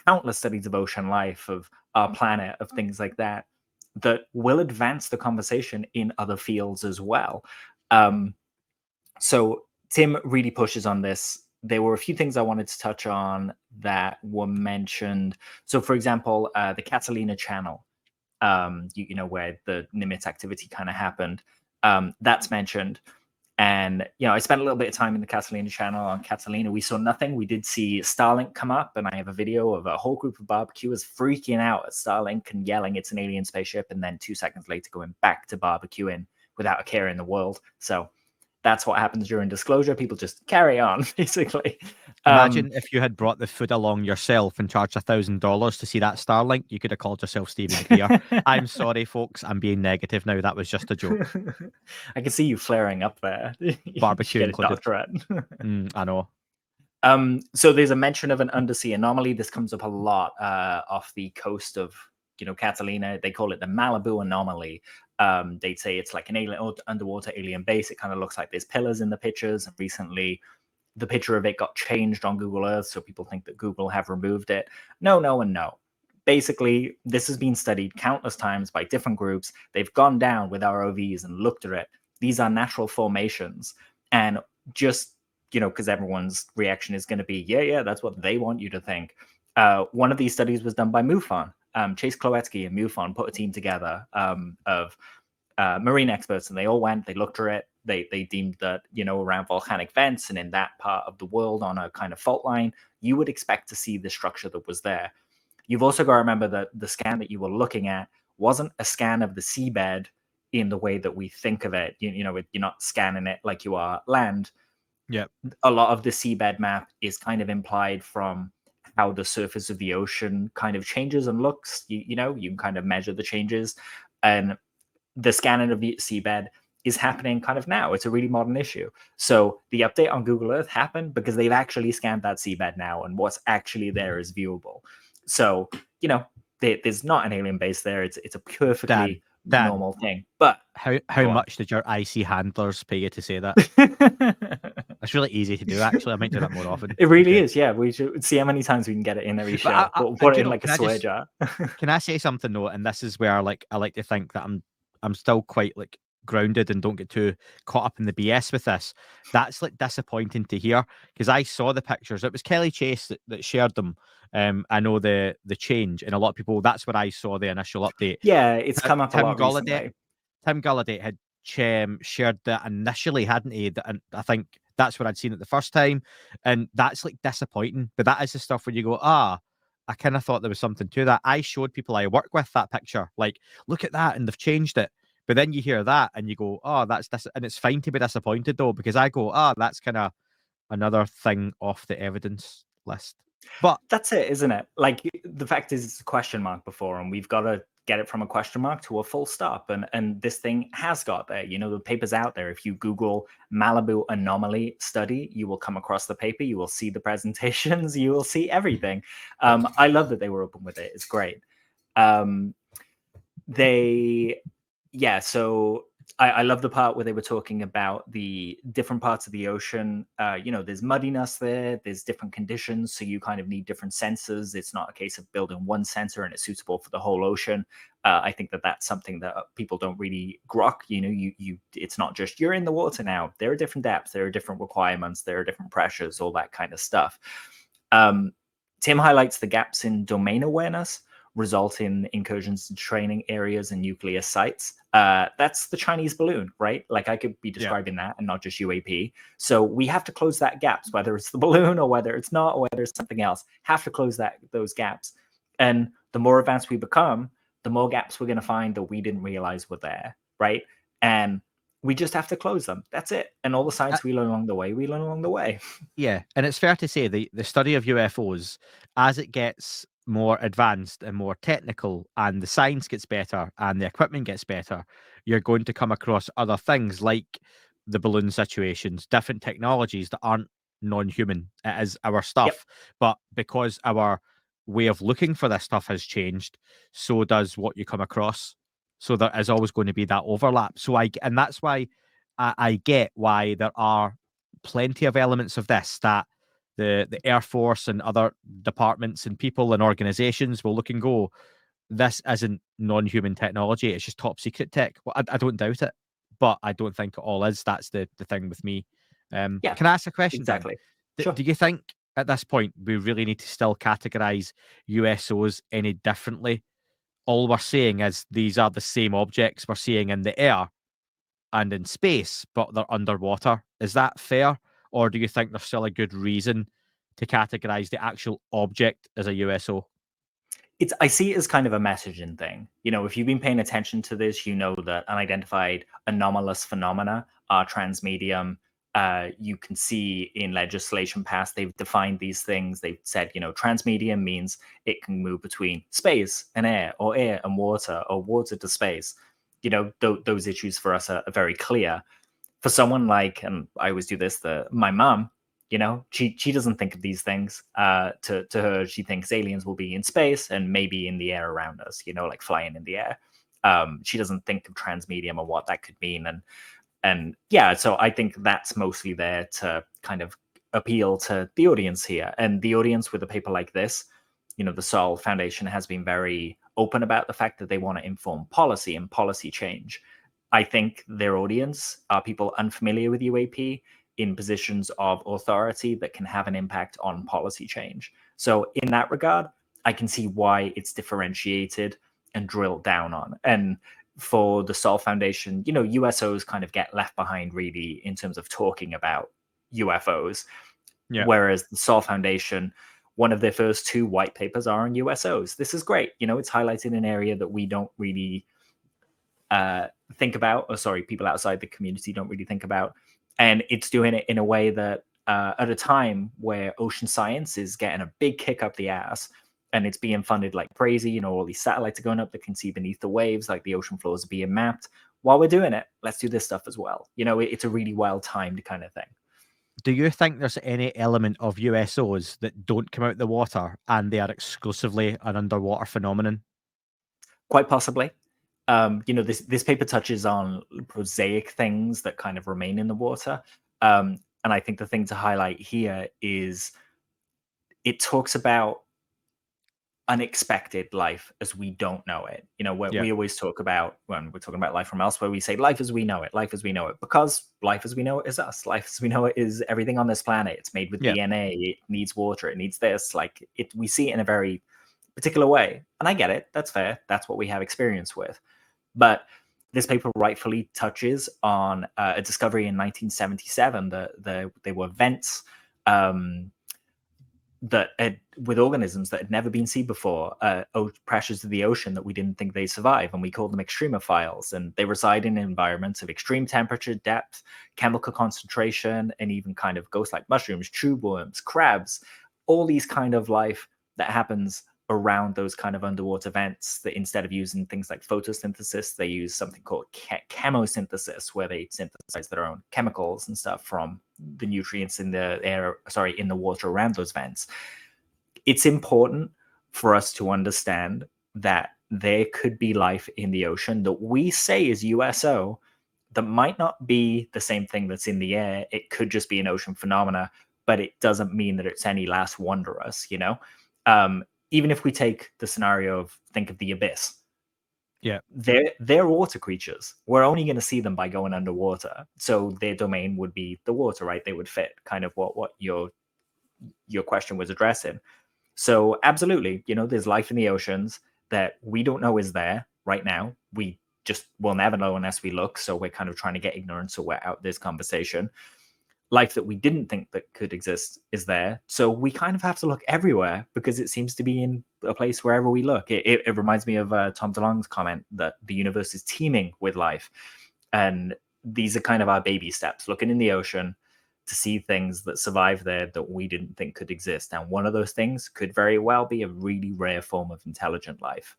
countless studies of ocean life, of our planet, of things like that, that will advance the conversation in other fields as well. So Tim really pushes on this. There were a few things I wanted to touch on that were mentioned. So, for example, the Catalina channel, where the Nimitz activity kind of happened, that's mentioned. And, I spent a little bit of time in the Catalina channel. On Catalina, we saw nothing. We did see Starlink come up, and I have a video of a whole group of barbecuers freaking out at Starlink and yelling it's an alien spaceship, and then 2 seconds later going back to barbecuing without a care in the world. So that's what happens during disclosure. People just carry on, basically. Imagine if you had brought the food along yourself and charged $1,000 to see that Starlink. You could have called yourself Stephen Greer. I'm sorry, folks. I'm being negative now. That was just a joke. I can see you flaring up there. Barbecue included. I know. So there's a mention of an undersea anomaly. This comes up a lot off the coast of, Catalina. They call it the Malibu Anomaly. They'd say it's like an underwater alien base. It kind of looks like there's pillars in the pictures. And recently, the picture of it got changed on Google Earth, so people think that Google have removed it. No, and no. Basically, this has been studied countless times by different groups. They've gone down with ROVs and looked at it. These are natural formations. And just, because everyone's reaction is going to be, yeah, that's what they want you to think. One of these studies was done by MUFON. Chase Kloetsky and MUFON put a team together of marine experts, and they all went, they looked at it. They deemed that, around volcanic vents and in that part of the world on a kind of fault line, you would expect to see the structure that was there. You've also got to remember that the scan that you were looking at wasn't a scan of the seabed in the way that we think of it. You're not scanning it like you are land. Yeah. A lot of the seabed map is kind of implied from how the surface of the ocean kind of changes and looks. You can kind of measure the changes, and the scanning of the seabed is happening kind of now. It's a really modern issue. So the update on Google Earth happened because they've actually scanned that seabed now, and what's actually there is viewable. So, there's not an alien base there. It's a perfectly normal thing. But how much did your IC handlers pay you to say that? It's really easy to do, actually. I might do that more often. It really is, yeah. We should see how many times we can get it in every show. Put it in like a swear jar. Can I say something though? And this is where I like to think that I'm still quite like grounded and don't get too caught up in the BS with this. That's like disappointing to hear, because I saw the pictures. It was Kelly Chase that shared them. I know the change, and a lot of people, that's what I saw the initial update. Yeah, it's come up a lot recently. Tim Gallaudet had shared that initially, hadn't he? And I think that's what I'd seen it the first time. And that's like disappointing. But that is the stuff where you go, I kind of thought there was something to that. I showed people I work with that picture, like, look at that, and they've changed it. But then you hear that and you go, that's this, and it's fine to be disappointed though, because I go, that's kind of another thing off the evidence list. But that's it, isn't it? Like, the fact is, it's a question mark before, and we've got to get it from a question mark to a full stop. And this thing has got there. The paper's out there. If you Google Malibu Anomaly study, you will come across the paper. You will see the presentations. You will see everything. I love that they were open with it. It's great. So I love the part where they were talking about the different parts of the ocean. There's muddiness there, there's different conditions, so you kind of need different sensors. It's not a case of building one sensor and it's suitable for the whole ocean. I think that's something that people don't really grok. It's not just you're in the water now. There are different depths, there are different requirements, there are different pressures, all that kind of stuff. Tim highlights the gaps in domain awareness result in incursions in training areas and nuclear sites. That's the Chinese balloon, right? Like, I could be describing that and not just UAP. So we have to close that gaps, whether it's the balloon or whether it's not, or whether it's something else. Have to close those gaps. And the more advanced we become, the more gaps we're going to find that we didn't realize were there, right? And we just have to close them. That's it. And all the science we learn along the way, we learn along the way. Yeah, and it's fair to say the study of UFOs, as it gets more advanced and more technical, and the science gets better and the equipment gets better, you're going to come across other things like the balloon situations, different technologies that aren't non-human. It is our stuff, but because our way of looking for this stuff has changed, so does what you come across. So there is always going to be that overlap. And that's why I get why there are plenty of elements of this that the Air Force and other departments and people and organizations will look and go, this isn't non-human technology, it's just top secret tech. Well, I don't doubt it, but I don't think it all is. That's the thing with me. Can I ask a question? Exactly. Sure. Do you think at this point we really need to still categorize USOs any differently? All we're saying is these are the same objects we're seeing in the air and in space, but they're underwater. Is that fair? Or do you think there's still a good reason to categorize the actual object as a USO? I see it as kind of a messaging thing. If you've been paying attention to this, you know that unidentified anomalous phenomena are transmedium. You can see in legislation passed, they've defined these things. They've said, transmedium means it can move between space and air, or air and water, or water to space. Those issues for us are very clear. For someone like, and I always do this, my mom, she doesn't think of these things. To her, she thinks aliens will be in space and maybe in the air around us, like flying in the air. She doesn't think of transmedium or what that could mean. And yeah, so I think that's mostly there to kind of appeal to the audience here. And the audience with a paper like this, the Sol Foundation has been very open about the fact that they want to inform policy and policy change. I think their audience are people unfamiliar with UAP in positions of authority that can have an impact on policy change. So in that regard, I can see why it's differentiated and drilled down on. And for the Sol Foundation, USOs kind of get left behind really in terms of talking about UFOs. Yeah. Whereas the Sol Foundation, one of their first 2 white papers are on USOs. This is great. It's highlighted an area that we don't really think about, or sorry, people outside the community don't really think about. And it's doing it in a way that at a time where ocean science is getting a big kick up the ass and it's being funded like crazy, all these satellites are going up that can see beneath the waves, like the ocean floors are being mapped. While we're doing it, let's do this stuff as well. It's a really well-timed kind of thing. Do you think there's any element of USOs that don't come out the water and they are exclusively an underwater phenomenon? Quite possibly. This paper touches on prosaic things that kind of remain in the water. And I think the thing to highlight here is it talks about unexpected life as we don't know it. We always talk about, when we're talking about life from elsewhere, we say life as we know it, because life as we know it is us. Life as we know it is everything on this planet. It's made with DNA. It needs water. It needs this. We see it in a very particular way. And I get it. That's fair. That's what we have experience with. But this paper rightfully touches on a discovery in 1977 that there were vents with organisms that had never been seen before, pressures of the ocean that we didn't think they'd survive, and we called them extremophiles. And they reside in environments of extreme temperature, depth, chemical concentration, and even kind of ghost-like mushrooms, tube worms, crabs, all these kind of life that happens around those kind of underwater vents, that instead of using things like photosynthesis, they use something called chemosynthesis, where they synthesize their own chemicals and stuff from the nutrients in the air, in the water around those vents. It's important for us to understand that there could be life in the ocean that we say is USO, that might not be the same thing that's in the air. It could just be an ocean phenomena, but it doesn't mean that it's any less wondrous, you know? Even if we take the scenario of, think of the abyss. Yeah. They're water creatures. We're only going to see them by going underwater. So their domain would be the water, right? They would fit kind of what your question was addressing. So absolutely, you know, there's life in the oceans that we don't know is there right now. We just will never know unless we look. So we're kind of trying to get ignorant, so we're out this conversation. Life that we didn't think that could exist is there. So we kind of have to look everywhere, because it seems to be in a place wherever we look. It reminds me of Tom DeLonge's comment that the universe is teeming with life. And these are kind of our baby steps, looking in the ocean to see things that survive there that we didn't think could exist. And one of those things could very well be a really rare form of intelligent life.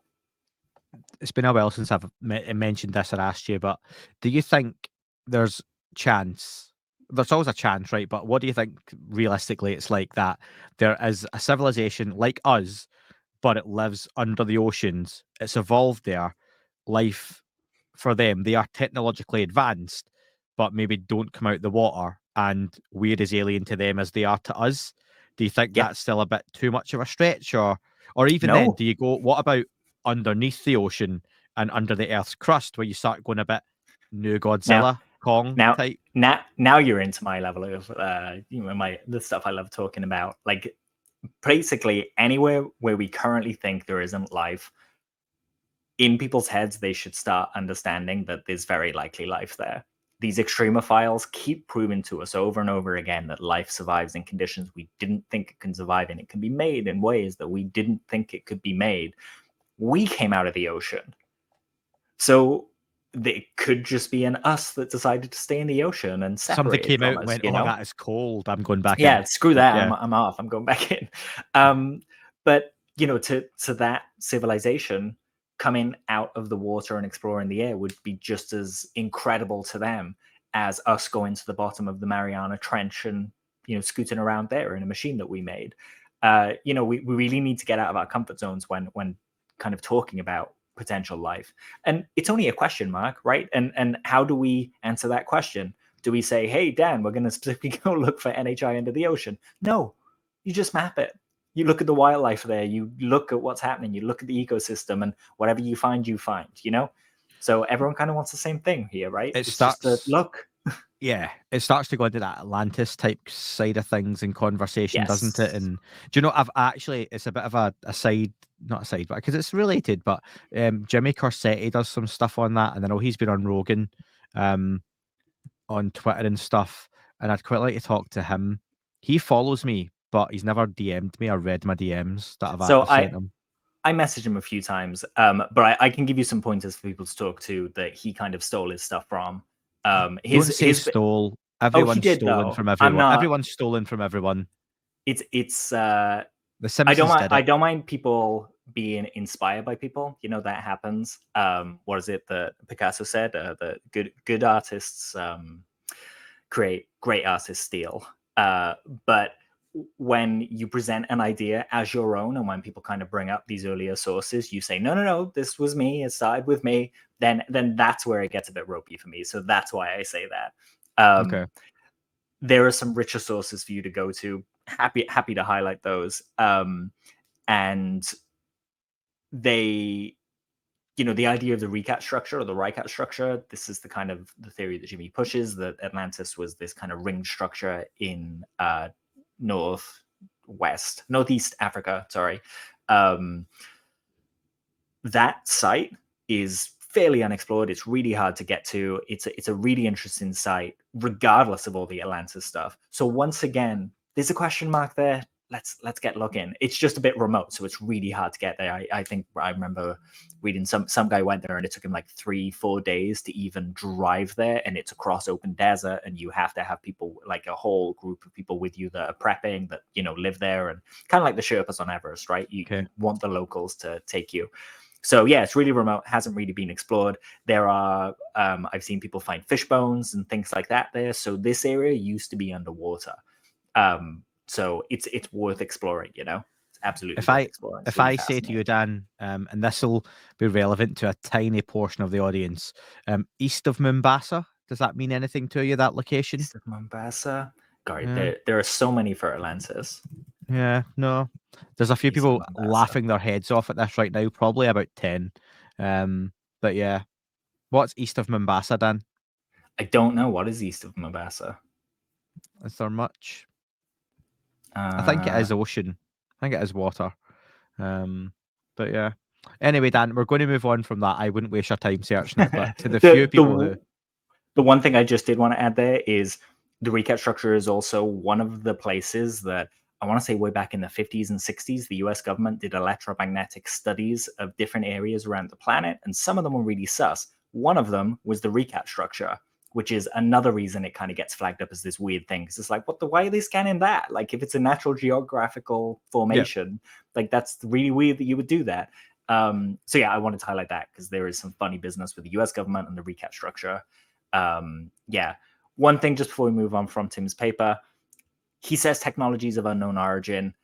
It's been a while since I've mentioned this or asked you, but do you think there's chance? There's always a chance, right? But what do you think realistically it's like that there is a civilization like us, but it lives under the oceans, it's evolved there, life for them, they are technologically advanced, but maybe don't come out the water, and we're as alien to them as they are to us? Do you think that's still a bit too much of a stretch, or even then, do you go, what about underneath the ocean and under the Earth's crust, where you start going a bit New Godzilla, Kong type? Now you're into my level of the stuff I love talking about. Like, basically anywhere where we currently think there isn't life, in people's heads, they should start understanding that there's very likely life there. These extremophiles keep proving to us over and over again that life survives in conditions we didn't think it can survive in. It can be made in ways that we didn't think it could be made. We came out of the ocean. So it could just be an us that decided to stay in the ocean and separate. Somebody came out and went, "Oh, that is cold. I'm going back in." Yeah, screw that. Yeah. I'm off. I'm going back in. But you know, to that civilization, coming out of the water and exploring the air would be just as incredible to them as us going to the bottom of the Mariana Trench and, you know, scooting around there in a machine that we made. You know, we really need to get out of our comfort zones when kind of talking about potential life. And it's only a question mark, right? And how do we answer that question? Do we say, hey, Dan, we're going to specifically go look for NHI under the ocean? No, you just map it. You look at the wildlife there, you look at what's happening, you look at the ecosystem, and whatever you find, you know? So everyone kind of wants the same thing here, right? It's just a look. Yeah, it starts to go into that Atlantis type side of things and conversation, doesn't it? And do you know, I've actually, it's a bit of a side, not a side, but because it's related, but Jimmy Corsetti does some stuff on that, and I know he's been on Rogan on Twitter and stuff, and I'd quite like to talk to him. He follows me, but he's never DM'd me or read my DMs that I've actually sent him. I messaged him a few times, but I can give you some pointers for people to talk to that he kind of stole his stuff from. His stole. Everyone's stolen from everyone. Everyone's stolen from everyone. It's the Simpsons I don't mind people being inspired by people. You know, that happens. What is it that Picasso said? The good artists create, great artists steal. But when you present an idea as your own, and when people kind of bring up these earlier sources, you say, no, this was me, it started with me, then that's where it gets a bit ropey for me. So that's why I say that. Okay. There are some richer sources for you to go to. Happy to highlight those. And they, you know, the idea of the recat structure or the Rycat structure, this is the kind of the theory that Jimmy pushes, that Atlantis was this kind of ring structure in northeast Africa, sorry. That site is fairly unexplored. It's really hard to get to. It's a really interesting site, regardless of all the Atlantis stuff. So once again, there's a question mark there. Let's get looking. It's just a bit remote, so it's really hard to get there. I think I remember reading some guy went there and it took him like 3-4 days to even drive there, and it's across open desert, and you have to have people, like a whole group of people with you that are prepping, that live there, and kind of like the Sherpas on Everest, right? You want the locals to take you. So yeah, it's really remote, hasn't really been explored. There are I've seen people find fish bones and things like that there. So this area used to be underwater. So it's worth exploring, It's absolutely worth exploring. If I say to you, Dan, and this will be relevant to a tiny portion of the audience, east of Mombasa, does that mean anything to you, that location? East of Mombasa? God, there are so many for Atlantis. Yeah, no. There's a few people laughing their heads off at this right now, probably about 10. But yeah. What's east of Mombasa, Dan? I don't know. What is east of Mombasa? Is there much? I think it is ocean. I think it is water. But yeah. Anyway, Dan, we're going to move on from that. I wouldn't waste your time searching it, but to the few people who... The one thing I just did want to add there is the recap structure is also one of the places that I want to say way back in the 50s and 60s, the US government did electromagnetic studies of different areas around the planet, and some of them were really sus. One of them was the recap structure, which is another reason it kind of gets flagged up as this weird thing. Because it's like, why are they scanning that? Like, if it's a natural geographical formation, like that's really weird that you would do that. So yeah, I wanted to highlight that because there is some funny business with the US government and the recap structure. Yeah. One thing just before we move on from Tim's paper, he says technologies of unknown origin.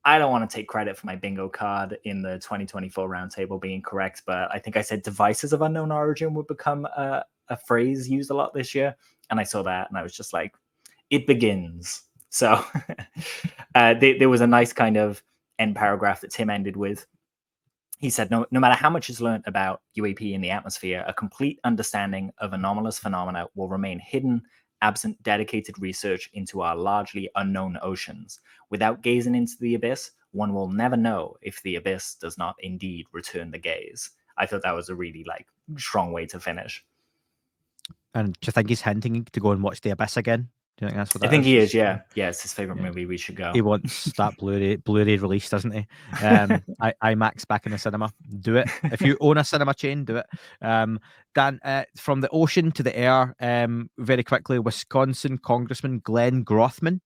I don't want to take credit for my bingo card in the 2024 roundtable being correct, but I think I said devices of unknown origin would become a phrase used a lot this year. And I saw that and I was just like, it begins. So there was a nice kind of end paragraph that Tim ended with. He said, no matter how much is learned about UAP in the atmosphere, a complete understanding of anomalous phenomena will remain hidden absent dedicated research into our largely unknown oceans. Without gazing into the abyss, one will never know if the abyss does not indeed return the gaze. I thought that was a really strong way to finish. And do you think he's hinting to go and watch The Abyss again? Do you think that's what that is? I think he is, yeah. Yeah, it's his favorite movie. We should go. He wants that Blu-ray release, doesn't he? IMAX back in the cinema. Do it. If you own a cinema chain, do it. Dan, from the ocean to the air, very quickly, Wisconsin Congressman Glenn Grothman,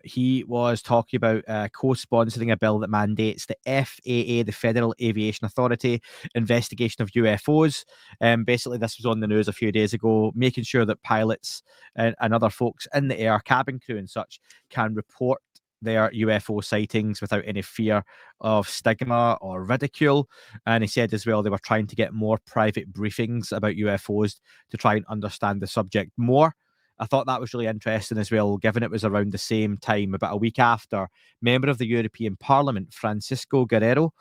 he was talking about co-sponsoring a bill that mandates the FAA, the Federal Aviation Authority, investigation of UFOs. Basically, this was on the news a few days ago, making sure that pilots and other folks in the air, cabin crew and such, can report their UFO sightings without any fear of stigma or ridicule. And he said as well they were trying to get more private briefings about UFOs to try and understand the subject more. I thought that was really interesting as well, given it was around the same time, about a week after, member of the European Parliament, Francisco Guerrero,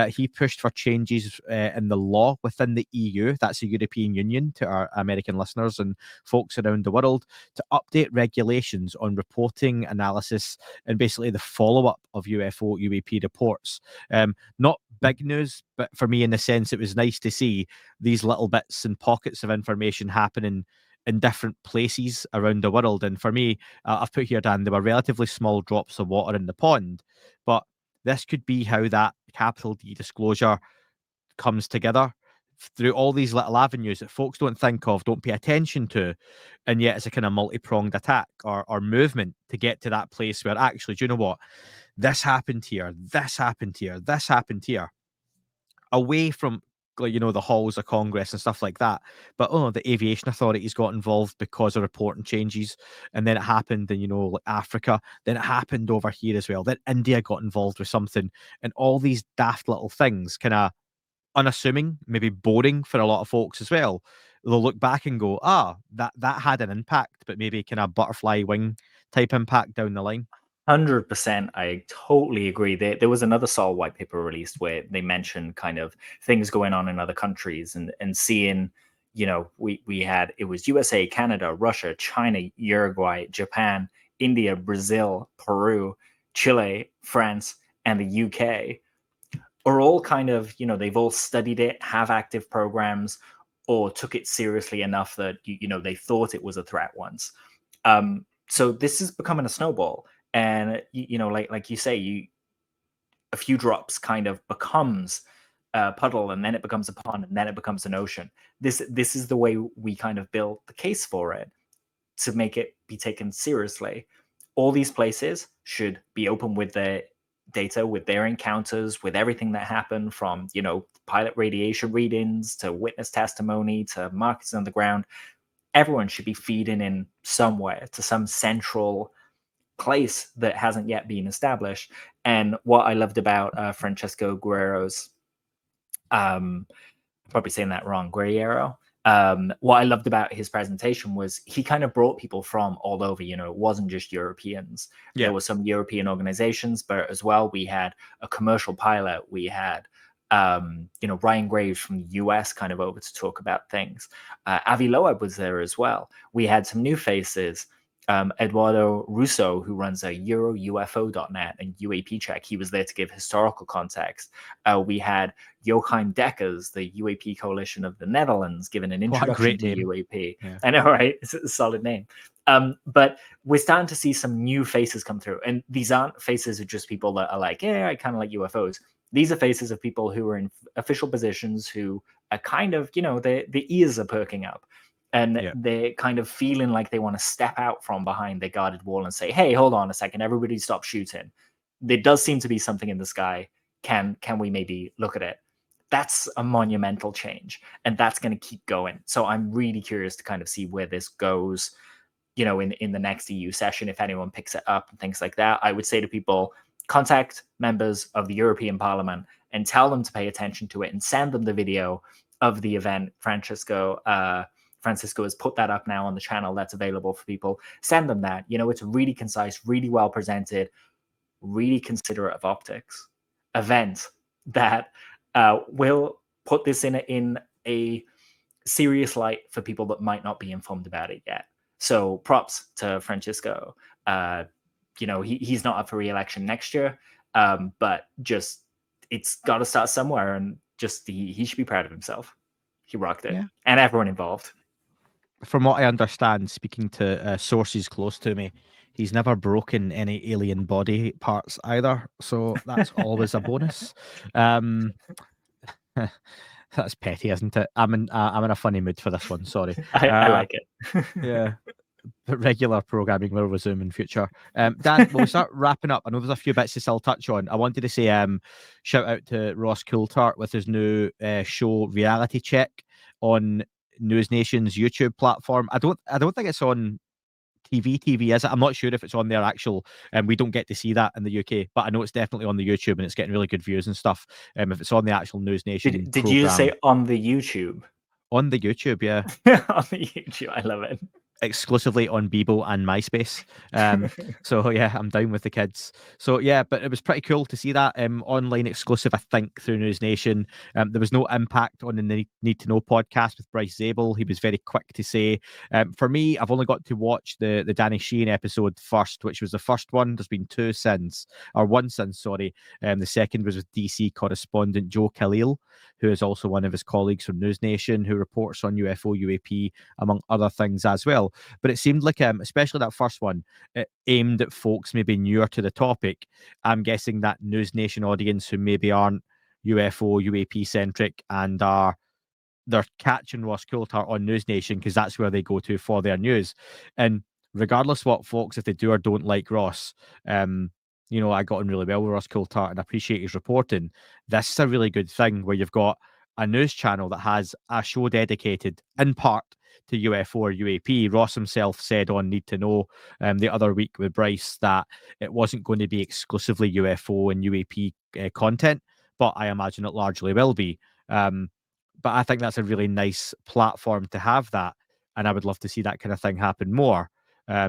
he pushed for changes in the law within the EU, that's the European Union, to our American listeners and folks around the world, to update regulations on reporting, analysis, and basically the follow-up of UFO UAP reports. Not big news, but for me, in the sense, it was nice to see these little bits and pockets of information happening in different places around the world. And for me, I've put here, Dan, there were relatively small drops of water in the pond, but this could be how that capital D disclosure comes together through all these little avenues that folks don't think of, don't pay attention to, and yet it's a kind of multi-pronged attack or movement to get to that place where actually, do you know what? This happened here, this happened here, this happened here. Away from the halls of Congress and stuff like that. But the aviation authorities got involved because of reporting changes. And then it happened in, Africa. Then it happened over here as well. Then India got involved with something. And all these daft little things, kind of unassuming, maybe boring for a lot of folks as well. They'll look back and go, that had an impact, but maybe kind of butterfly wing type impact down the line. 100%. I totally agree. There was another Sol white paper released where they mentioned kind of things going on in other countries and seeing, we had, it was USA, Canada, Russia, China, Uruguay, Japan, India, Brazil, Peru, Chile, France, and the UK. are all kind of, they've all studied it, have active programs, or took it seriously enough that they thought it was a threat once. So this is becoming a snowball, and like you say, a few drops kind of becomes a puddle, and then it becomes a pond, and then it becomes an ocean. This is the way we kind of build the case for it, to make it be taken seriously. All these places should be open with their data, with their encounters, with everything that happened, from pilot radiation readings to witness testimony to markers on the ground. Everyone should be feeding in somewhere to some central place that hasn't yet been established. And what I loved about Francesco Guerrero's, probably saying that wrong, Guerrero. What I loved about his presentation was he kind of brought people from all over. It wasn't just Europeans. Yeah. There were some European organizations, but as well, we had a commercial pilot. We had, Ryan Graves from the US kind of over to talk about things. Avi Loeb was there as well. We had some new faces. Eduardo Russo, who runs EuroUFO.net and UAP Check, he was there to give historical context. We had Joachim Dekkers, the UAP Coalition of the Netherlands, giving an introduction to UAP. Yeah. I know, right? It's a solid name. But we're starting to see some new faces come through. And these aren't faces of just people that are like, yeah, I kind of like UFOs. These are faces of people who are in official positions, who are kind of, the ears are perking up. And they're kind of feeling like they want to step out from behind their guarded wall and say, hey, hold on a second, everybody stop shooting. There does seem to be something in the sky. Can we maybe look at it? That's a monumental change, and that's going to keep going. So I'm really curious to kind of see where this goes, in the next EU session, if anyone picks it up and things like that. I would say to people, contact members of the European Parliament and tell them to pay attention to it, and send them the video of the event. Francisco has put that up now on the channel. That's available for people. Send them that. It's really concise, really well presented, really considerate of optics event that will put this in a serious light for people that might not be informed about it yet. So props to Francisco. He's not up for re-election next year, but just it's got to start somewhere, and just he should be proud of himself. He rocked it, and everyone involved. From what I understand, speaking to sources close to me, he's never broken any alien body parts either, so that's always a bonus. That's petty, isn't it? I'm in a funny mood for this one. Sorry. I like it. Yeah. Regular programming will resume in future. Dan, when we start wrapping up, I know there's a few bits to still touch on. I wanted to say shout out to Ross Coulthart with his new show Reality Check on News Nation's YouTube platform. I don't think it's on TV, is it? I'm not sure if it's on their actual, we don't get to see that in the UK, but I know it's definitely on the YouTube, and it's getting really good views and stuff. If it's on the actual News Nation did you say on the YouTube? On the YouTube, yeah. On the YouTube, I love it. Exclusively on Bebo and MySpace. So yeah, I'm down with the kids. So yeah, but it was pretty cool to see that online exclusive, I think, through News Nation. There was no impact on the Need to Know podcast with Bryce Zabel. He was very quick to say. For me, I've only got to watch the Danny Sheehan episode first, which was the first one. There's been one since, sorry. The second was with DC correspondent Joe Khalil, who is also one of his colleagues from News Nation, who reports on UFO, UAP, among other things as well. But it seemed like, especially that first one, it aimed at folks maybe newer to the topic. I'm guessing that News Nation audience who maybe aren't UFO, UAP centric, and they're catching Ross Coulthart on News Nation because that's where they go to for their news. And regardless what folks, if they do or don't like Ross, I got on really well with Ross Coulthart and appreciate his reporting. This is a really good thing where you've got a news channel that has a show dedicated in part to UFO or UAP. Ross himself said on Need to Know the other week with Bryce that it wasn't going to be exclusively UFO and UAP content, but I imagine it largely will be. But I think that's a really nice platform to have that, and I would love to see that kind of thing happen more.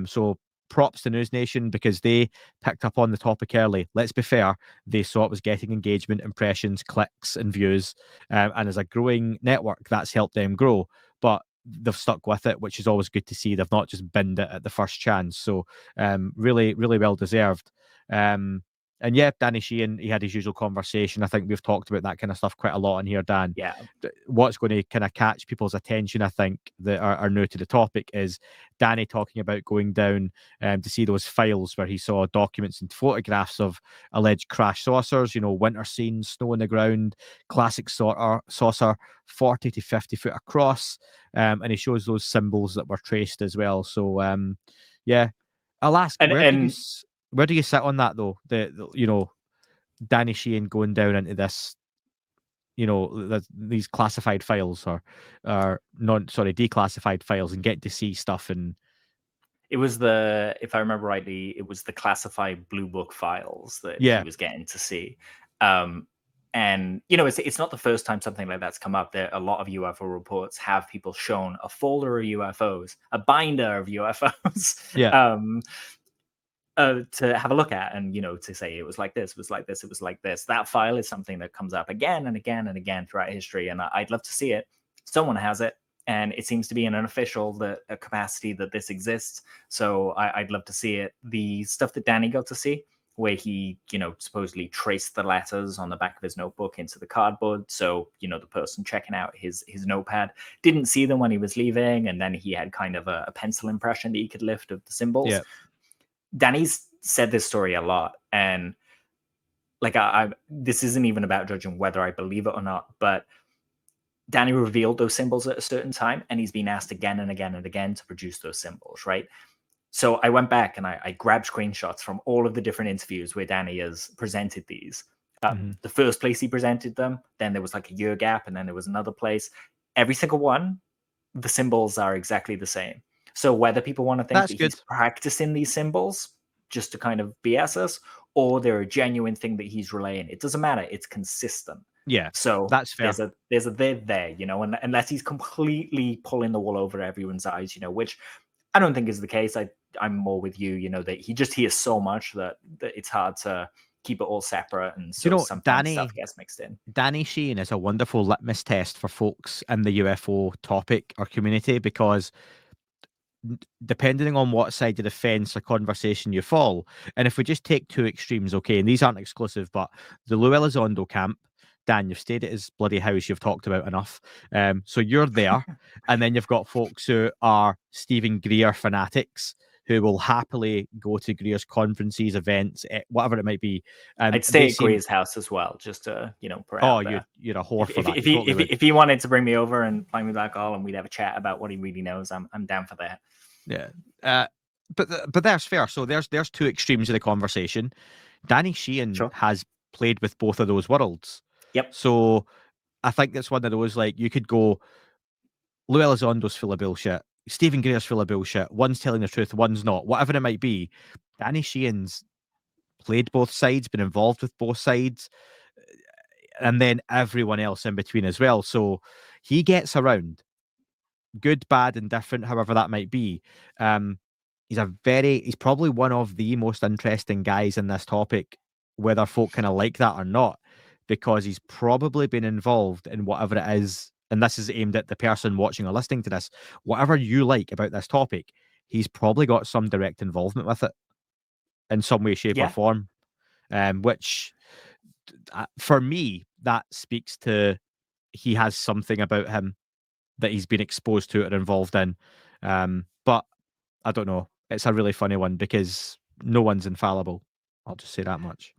So props to News Nation because they picked up on the topic early. Let's be fair, they saw it was getting engagement, impressions, clicks, and views, and as a growing network, that's helped them grow. But they've stuck with it, which is always good to see. They've not just binned it at the first chance. So really, really well deserved. And And yeah, Danny Sheehan, he had his usual conversation. I think we've talked about that kind of stuff quite a lot in here, Dan. Yeah. What's going to kind of catch people's attention, I think, that are new to the topic, is Danny talking about going down to see those files where he saw documents and photographs of alleged crash saucers, winter scenes, snow on the ground, classic saucer, 40 to 50 foot across. And he shows those symbols that were traced as well. So, yeah, I'll ask, where do you sit on that, though? Danny Sheehan going down into this, these classified files or declassified files and getting to see stuff. And it was if I remember rightly, it was the classified Blue Book files that he was getting to see. And it's not the first time something like that's come up. There, a lot of UFO reports have people shown a folder of UFOs, a binder of UFOs, to have a look at, and to say it was like this, it was like this, it was like this. That file is something that comes up again and again and again throughout history, and I'd love to see it. Someone has it, and it seems to be in an official capacity that this exists. So I'd love to see it. The stuff that Danny got to see, where he, supposedly traced the letters on the back of his notebook into the cardboard. So, the person checking out his notepad didn't see them when he was leaving. And then he had kind of a pencil impression that he could lift of the symbols. Yeah. Danny's said this story a lot. And like, this isn't even about judging whether I believe it or not, but Danny revealed those symbols at a certain time, and he's been asked again and again and again to produce those symbols, right? So I went back and I grabbed screenshots from all of the different interviews where Danny has presented these. The first place he presented them, then there was like a year gap, and then there was another place. Every single one, the symbols are exactly the same. So whether people want to think that he's practicing these symbols just to kind of BS us, or they're a genuine thing that he's relaying, it doesn't matter. It's consistent. Yeah, so that's fair. There's a there, and unless he's completely pulling the wool over everyone's eyes, which I don't think is the case. I'm more with you, that he just hears so much that it's hard to keep it all separate, and so sometimes stuff gets mixed in. Danny Sheehan is a wonderful litmus test for folks in the UFO topic or community, because depending on what side of the fence or conversation you fall, and if we just take two extremes, okay, and these aren't exclusive, but the Lou Elizondo camp, Dan, you've stayed at his bloody house, you've talked about enough. So you're there. And then you've got folks who are Stephen Greer fanatics who will happily go to Greer's conferences, events, whatever it might be. I'd stay at Greer's house as well, just to, put out there. You're a whore for that. If he wanted to bring me over and play me back all and we'd have a chat about what he really knows, I'm down for that. Yeah. But that's fair. So there's two extremes of the conversation. Danny Sheehan has played with both of those worlds. Yep. So I think that's one of those, like, you could go, Lou Elizondo's full of bullshit, Stephen Greer's full of bullshit, one's telling the truth, one's not, whatever it might be. Danny Sheehan's played both sides, been involved with both sides, and then everyone else in between as well. So he gets around, good, bad, and different, however that might be. He's probably one of the most interesting guys in this topic, whether folk kind of like that or not, because he's probably been involved in whatever it is, and this is aimed at the person watching or listening to this, whatever you like about this topic, he's probably got some direct involvement with it in some way, shape, or form, which, for me, that speaks to he has something about him that he's been exposed to or involved in. But I don't know. It's a really funny one because no one's infallible. I'll just say that much.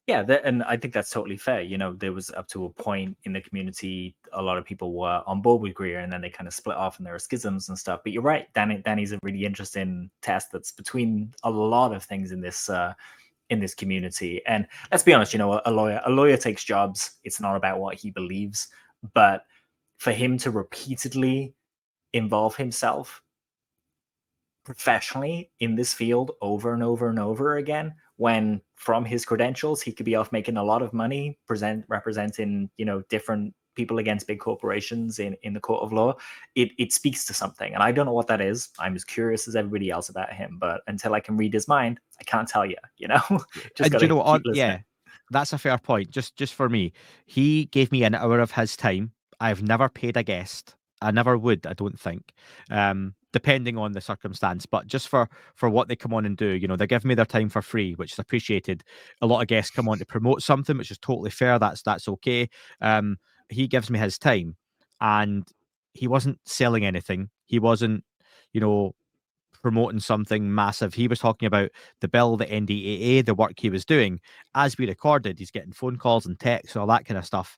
Yeah, and I think that's totally fair. There was up to a point in the community, a lot of people were on board with Greer, and then they kind of split off and there were schisms and stuff. But you're right, Danny's a really interesting test that's between a lot of things in this community. And let's be honest, a lawyer takes jobs. It's not about what he believes, but for him to repeatedly involve himself professionally in this field over and over and over again, when from his credentials he could be off making a lot of money representing different people against big corporations in the court of law, it speaks to something. And I don't know what that is. I'm as curious as everybody else about him, but until I can read his mind, I can't tell you. Just and you know what? Yeah, that's a fair point. Just for me, he gave me an hour of his time. I've never paid a guest I never would, I don't think, depending on the circumstance. But just for what they come on and do, they give me their time for free, which is appreciated. A lot of guests come on to promote something, which is totally fair. That's okay. He gives me his time, and he wasn't selling anything. He wasn't, you know, promoting something massive. He was talking about the bill, the NDAA, the work he was doing. As we recorded, he's getting phone calls and texts and all that kind of stuff.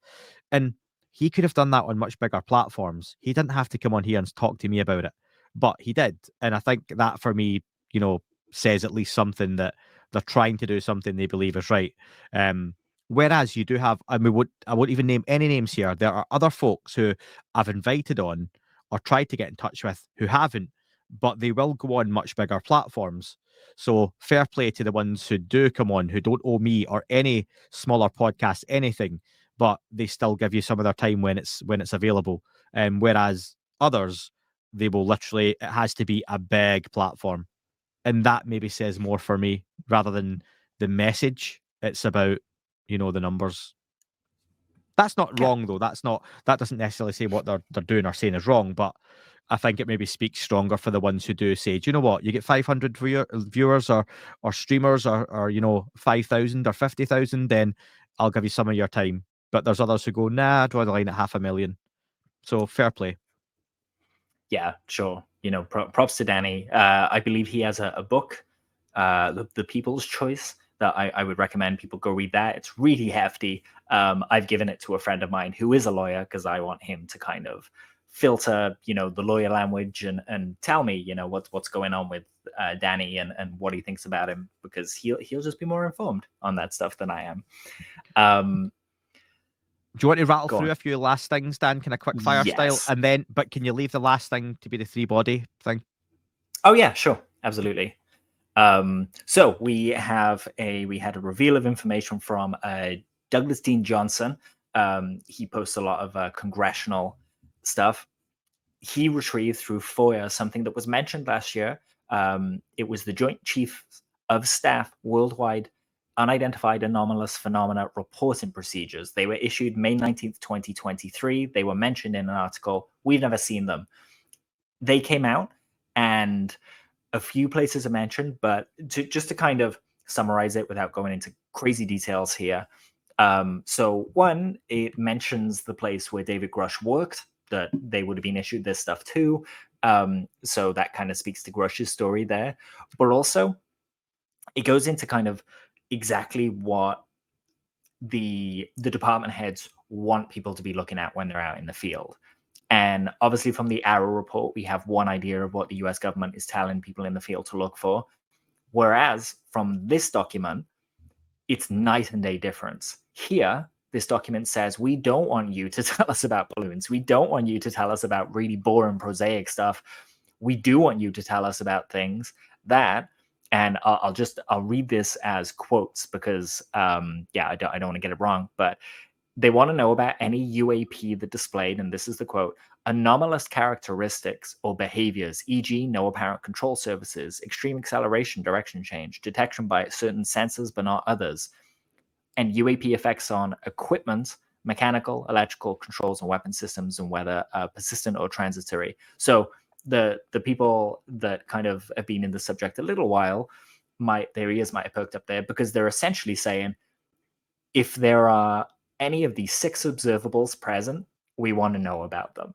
And he could have done that on much bigger platforms. He didn't have to come on here and talk to me about it, but he did. And I think that for me, says at least something that they're trying to do something they believe is right. Whereas you do have, I won't even name any names here. There are other folks who I've invited on or tried to get in touch with who haven't, but they will go on much bigger platforms. So fair play to the ones who do come on, who don't owe me or any smaller podcast anything, but they still give you some of their time when it's available. Whereas others, they will literally, it has to be a big platform. And that maybe says more for me rather than the message. It's about, the numbers. That's not wrong though. That doesn't necessarily say what they're doing or saying is wrong, but I think it maybe speaks stronger for the ones who do say, do you know what? You get 500 viewers or streamers or 5,000 or 50,000, then I'll give you some of your time. But there's others who go, nah, I draw the line at 500,000. So fair play. Yeah, sure. Props to Danny. I believe he has a book, The People's Choice, that I would recommend people go read that. It's really hefty. I've given it to a friend of mine who is a lawyer because I want him to kind of filter, the lawyer language and tell me, what's going on with Danny and what he thinks about him, because he'll just be more informed on that stuff than I am. Do you want to rattle through a few last things, Dan? Kind of quick fire style, and then, but can you leave the last thing to be the 3-body thing? Oh yeah, sure, absolutely. So we had a reveal of information from Douglas Dean Johnson. He posts a lot of congressional stuff. He retrieved through FOIA something that was mentioned last year. It was the Joint Chiefs of Staff Worldwide Unidentified Anomalous Phenomena Reporting Procedures. They were issued May 19th, 2023. They were mentioned in an article. We've never seen them. They came out, and a few places are mentioned, but just to kind of summarize it without going into crazy details here. So one, it mentions the place where David Grush worked, that they would have been issued this stuff too. So that kind of speaks to Grush's story there. But also, it goes into kind of exactly what the department heads want people to be looking at when they're out in the field. And obviously from the Arrow report, we have one idea of what the US government is telling people in the field to look for. Whereas from this document, it's night and day difference. Here, this document says, we don't want you to tell us about balloons. We don't want you to tell us about really boring, prosaic stuff. We do want you to tell us about things that, and I'll read this as quotes because, I don't want to get it wrong, but they want to know about any UAP that displayed, and this is the quote, anomalous characteristics or behaviors, e.g. no apparent control surfaces, extreme acceleration, direction change, detection by certain sensors but not others, and UAP effects on equipment, mechanical, electrical controls and weapon systems, and whether persistent or transitory. So the people that kind of have been in the subject a little while, their ears might have perked up there, because they're essentially saying, if there are any of these 6 observables present, we want to know about them.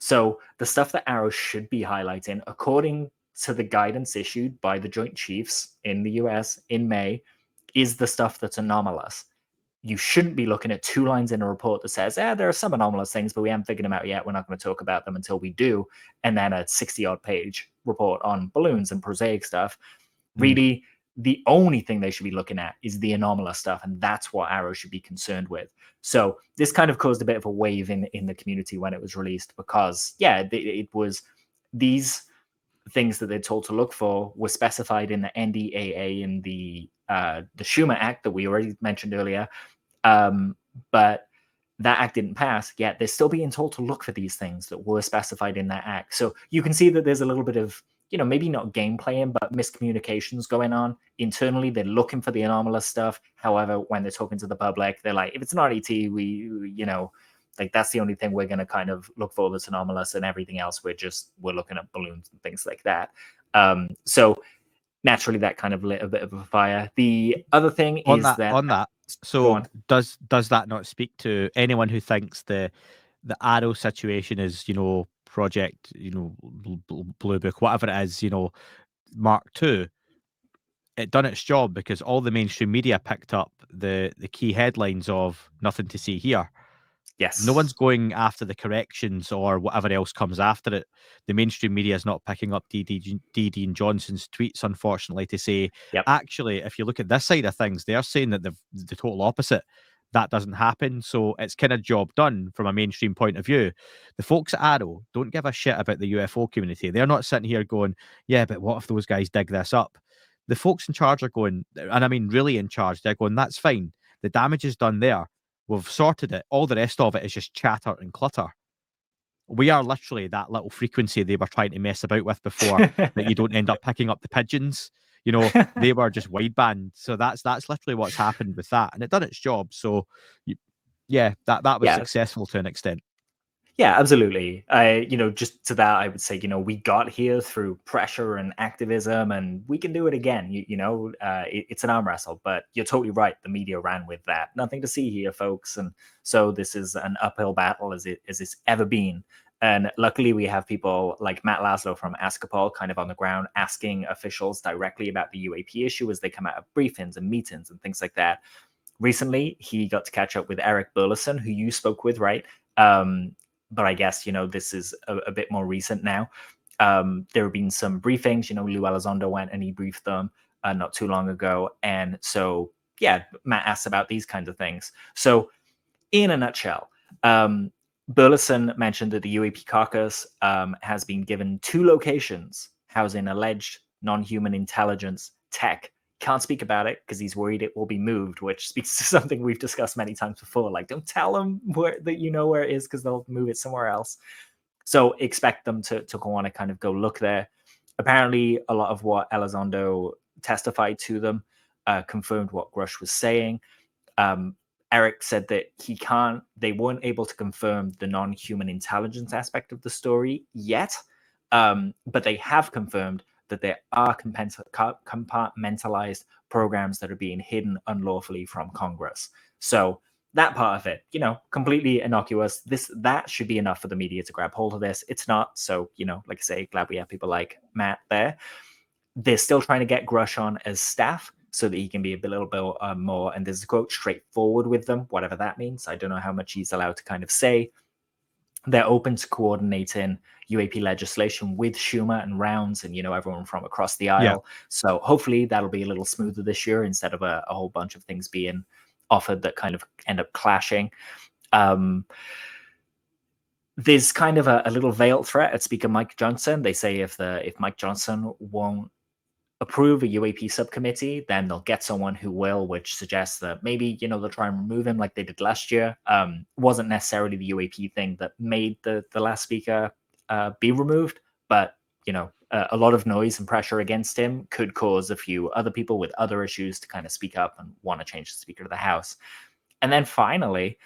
So the stuff that Arrow should be highlighting, according to the guidance issued by the Joint Chiefs in the US in May, is the stuff that's anomalous. You shouldn't be looking at 2 lines in a report that says, there are some anomalous things, but we haven't figured them out yet. We're not going to talk about them until we do. And then a 60-odd page report on balloons and prosaic stuff. Really, the only thing they should be looking at is the anomalous stuff, and that's what Arrow should be concerned with. So this kind of caused a bit of a wave in the community when it was released, because it was these things that they're told to look for were specified in the NDAA and the Schumer Act that we already mentioned earlier, but that act didn't pass, yet they're still being told to look for these things that were specified in that act. So you can see that there's a little bit of, maybe not game playing, but miscommunications going on internally. They're looking for the anomalous stuff. However, when they're talking to the public, they're like, if it's not ET, we Like that's the only thing we're going to kind of look for that's anomalous, and everything else we're looking at balloons and things like that. So naturally that kind of lit a bit of a fire. The other thing on is that. So does that not speak to anyone who thinks the Arrow situation is, Project, Blue Book, whatever it is, Mark II? It done its job because all the mainstream media picked up the key headlines of nothing to see here. Yes. No one's going after the corrections or whatever else comes after it. The mainstream media is not picking up Dean Johnson's tweets, unfortunately, to say, actually, if you look at this side of things, they're saying that the total opposite. That doesn't happen. So it's kind of job done from a mainstream point of view. The folks at Arrow don't give a shit about the UFO community. They're not sitting here going, yeah, but what if those guys dig this up? The folks in charge are going, and I mean really in charge, they're going, that's fine. The damage is done there. We've sorted it. All the rest of it is just chatter and clutter. We are literally that little frequency they were trying to mess about with before that you don't end up picking up the pigeons. They were just wideband. So that's literally what's happened with that. And it done its job. So, that was successful to an extent. Yeah, absolutely. Just to that, I would say, we got here through pressure and activism, and we can do it again. It's an arm wrestle, but you're totally right. The media ran with that. Nothing to see here, folks. And so this is an uphill battle as it's ever been. And luckily, we have people like Matt Laszlo from Askapol kind of on the ground asking officials directly about the UAP issue as they come out of briefings and meetings and things like that. Recently, he got to catch up with Eric Burlison, who you spoke with, right? But I guess, this is a bit more recent now. There have been some briefings, Lou Elizondo went and he briefed them not too long ago. And so, Matt asked about these kinds of things. So in a nutshell, Burleson mentioned that the UAP caucus has been given 2 locations housing alleged non-human intelligence tech. Can't speak about it because he's worried it will be moved, which speaks to something we've discussed many times before. Like, don't tell them where it is because they'll move it somewhere else. So expect them to want to kind of go look there. Apparently, a lot of what Elizondo testified to them confirmed what Grush was saying. Eric said that they weren't able to confirm the non-human intelligence aspect of the story yet, but they have confirmed that there are compartmentalized programs that are being hidden unlawfully from Congress. So that part of it, completely innocuous. That should be enough for the media to grab hold of this. It's not. So, like I say, glad we have people like Matt there. They're still trying to get Grush on as staff so that he can be a little bit more, and there's a quote, straightforward with them, whatever that means. I don't know how much he's allowed to kind of say. They're open to coordinating UAP legislation with Schumer and Rounds and, everyone from across the aisle. Yeah. So hopefully that'll be a little smoother this year instead of a whole bunch of things being offered that kind of end up clashing. There's kind of a little veiled threat at Speaker Mike Johnson. They say if Mike Johnson won't approve a UAP subcommittee, then they'll get someone who will, which suggests that maybe, they'll try and remove him like they did last year. Wasn't necessarily the UAP thing that made the last speaker be removed, but, a lot of noise and pressure against him could cause a few other people with other issues to kind of speak up and want to change the Speaker of the House. And then finally,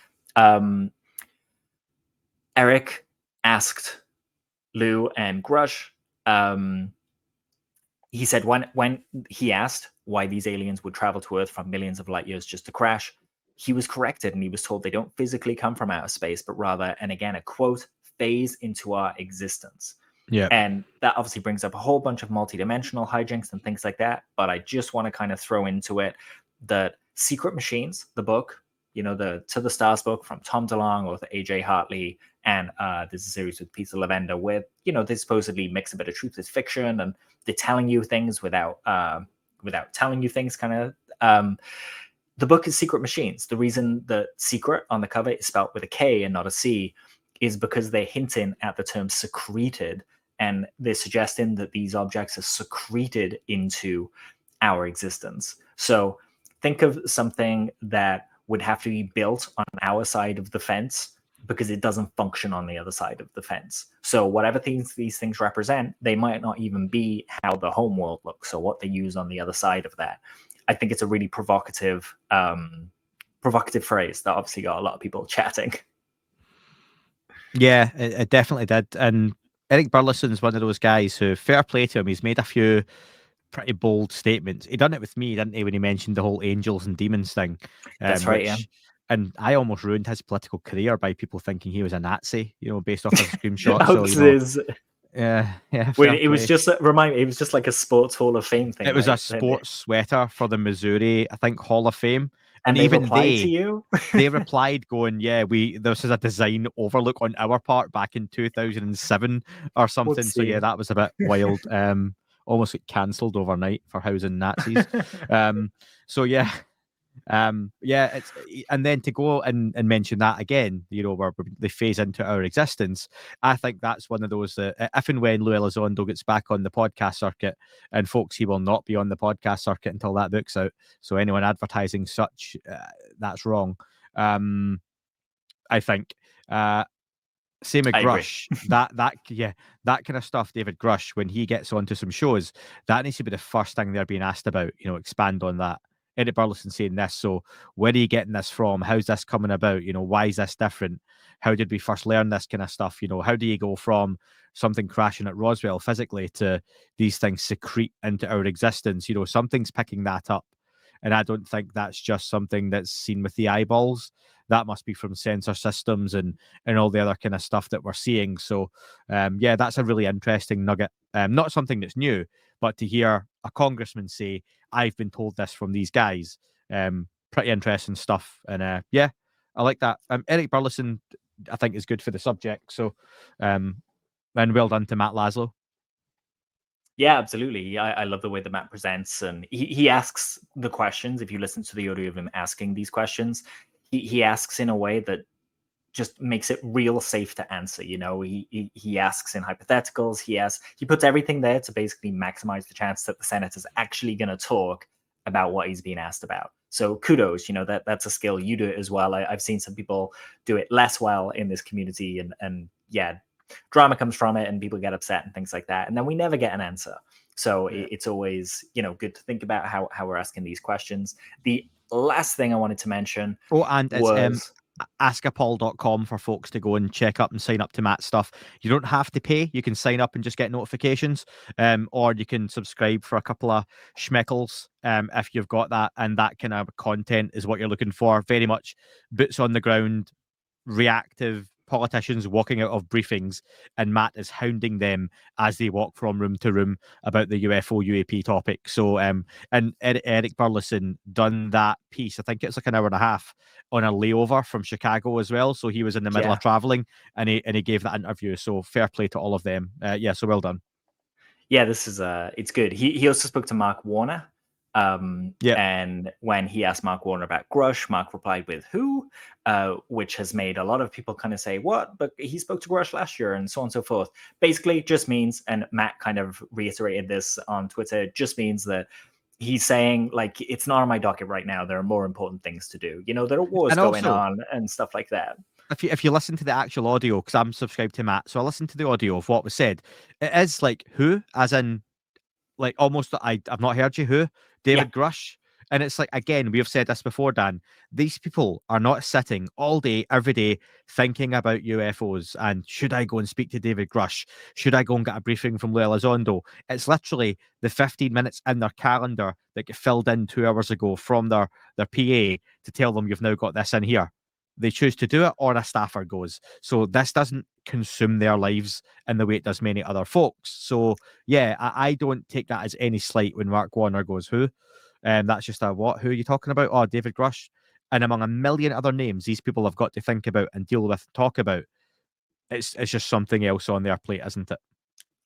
Eric asked Lou and Grush, he said when he asked why these aliens would travel to Earth from millions of light years just to crash, he was corrected and he was told they don't physically come from outer space, but rather, and again, a quote, phase into our existence. Yeah. And that obviously brings up a whole bunch of multidimensional hijinks and things like that. But I just want to kind of throw into it that Sekret-ed Machines, the book, the To the Stars book from Tom DeLonge or the AJ Hartley, and there's a series with Peter Lavender where, they supposedly mix a bit of truth with fiction and they're telling you things without telling you things kind of. The book is Sekret-ed Machines. The reason that secret on the cover is spelled with a K and not a C is because they're hinting at the term secreted, and they're suggesting that these objects are secreted into our existence. So think of something that would have to be built on our side of the fence because it doesn't function on the other side of the fence. So whatever these things represent, they might not even be how the home world looks or what they use on the other side of that. I think it's a really provocative phrase that obviously got a lot of people chatting. Yeah, it definitely did. And Eric Burlison's one of those guys who, fair play to him, he's made a few pretty bold statements. He done it with me, didn't he, when he mentioned the whole angels and demons thing, That's right, yeah. which, and I almost ruined his political career by people thinking he was a Nazi, based off his screenshot. So, Hoaxes. yeah, When fair it was play. just remind me, it was just like a sports Hall of Fame thing, It was a right? sports sweater for the Missouri, I think, Hall of Fame. And And they even replied to you. they replied going, yeah, this is a design overlook on our part back in 2007 or something. So yeah, Whoopsie. that was a bit wild. Almost got cancelled overnight for housing Nazis. So yeah, yeah, and then to go and mention that again, where they phase into our existence. I think that's one of those that if and when Lou Elizondo gets back on the podcast circuit, and folks, he will not be on the podcast circuit until that book's out. So anyone advertising such, that's wrong. I think. Same with I agree. Grush. That kind of stuff. David Grush, when he gets onto some shows, that needs to be the first thing they're being asked about. Expand on that. Eric Burleson saying this. So where are you getting this from? How's this coming about? Why is this different? How did we first learn this kind of stuff? How do you go from something crashing at Roswell physically to these things secrete into our existence? Something's picking that up. And I don't think that's just something that's seen with the eyeballs. That must be from sensor systems and all the other kind of stuff that we're seeing. So, yeah, that's a really interesting nugget. Not something that's new, but to hear a congressman say, "I've been told this from these guys," pretty interesting stuff. And yeah, I like that. Eric Burleson, I think, is good for the subject. So, and well done to Matt Laszlo. Yeah, absolutely. I love the way that Matt presents, and he asks the questions. If you listen to the audio of him asking these questions, he asks in a way that just makes it real safe to answer. He asks in hypotheticals. He puts everything there to basically maximize the chance that the senator's actually going to talk about what he's being asked about. So kudos, that's a skill. You do it as well. I've seen some people do it less well in this community, and yeah, drama comes from it, and people get upset and things like that, and then we never get an answer. So it's always good to think about how we're asking these questions. The last thing I wanted to mention and it's was askapol.com for folks to go and check up and sign up to Matt's stuff. You don't have to pay. You can sign up and just get notifications, or you can subscribe for a couple of schmeckles if you've got that, and that kind of content is what you're looking for. Very much boots on the ground, reactive politicians walking out of briefings, and Matt is hounding them as they walk from room to room about the UFO UAP topic. So and Eric Burleson done that piece, I think it's like an hour and a half, on a layover from Chicago as well. So he was in the middle of traveling, and he gave that interview. So fair play to all of them. Yeah, so well done. Yeah, this is it's good. He also spoke to Mark Warner. Yeah. And when he asked Mark Warner about Grush, Mark replied with "who," which has made a lot of people kind of say, "What?" But he spoke to Grush last year, and so on and so forth. Basically, just means, and Matt kind of reiterated this on Twitter, just means that he's saying, like, it's not on my docket right now. There are more important things to do. There are wars And going also, on and stuff like that. if you listen to the actual audio, because I'm subscribed to Matt, so I listened to the audio of what was said. It is like who, as in like almost I've not heard you who David Grush. And it's like, again, we have said this before, Dan, these people are not sitting all day every day thinking about UFOs and should I go and speak to David Grush, should I go and get a briefing from Lou Elizondo. It's literally the 15 minutes in their calendar that get filled in 2 hours ago from their PA to tell them you've now got this in here. They choose to do it, or a staffer goes. So this doesn't consume their lives in the way it does many other folks. So yeah, I don't take that as any slight when Mark Warner goes, who? That's just a what? Who are you talking about? Oh, David Grush. And among a million other names these people have got to think about and deal with, talk about, it's just something else on their plate, isn't it?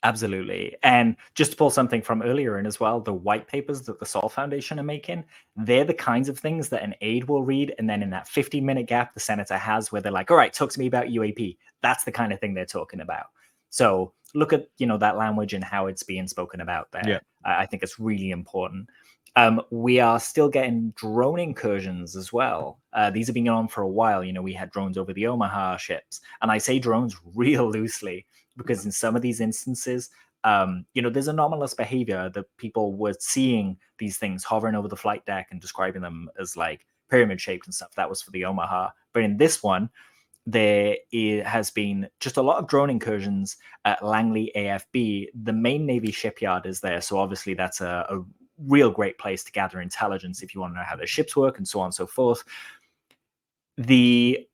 Absolutely. And just to pull something from earlier in as well, the white papers that the Sol Foundation are making, they're the kinds of things that an aide will read. And then in that 15-minute gap the senator has where they're like, all right, talk to me about UAP. That's the kind of thing they're talking about. So look at, that language and how it's being spoken about there. Yeah. I think it's really important. We are still getting drone incursions as well. These have been going on for a while. We had drones over the Omaha ships. And I say drones real loosely, because in some of these instances, there's anomalous behavior that people were seeing these things hovering over the flight deck and describing them as like pyramid shaped and stuff. That was for the Omaha. But in this one, has been just a lot of drone incursions at Langley AFB. The main Navy shipyard is there, so obviously that's a real great place to gather intelligence if you want to know how their ships work and so on and so forth. The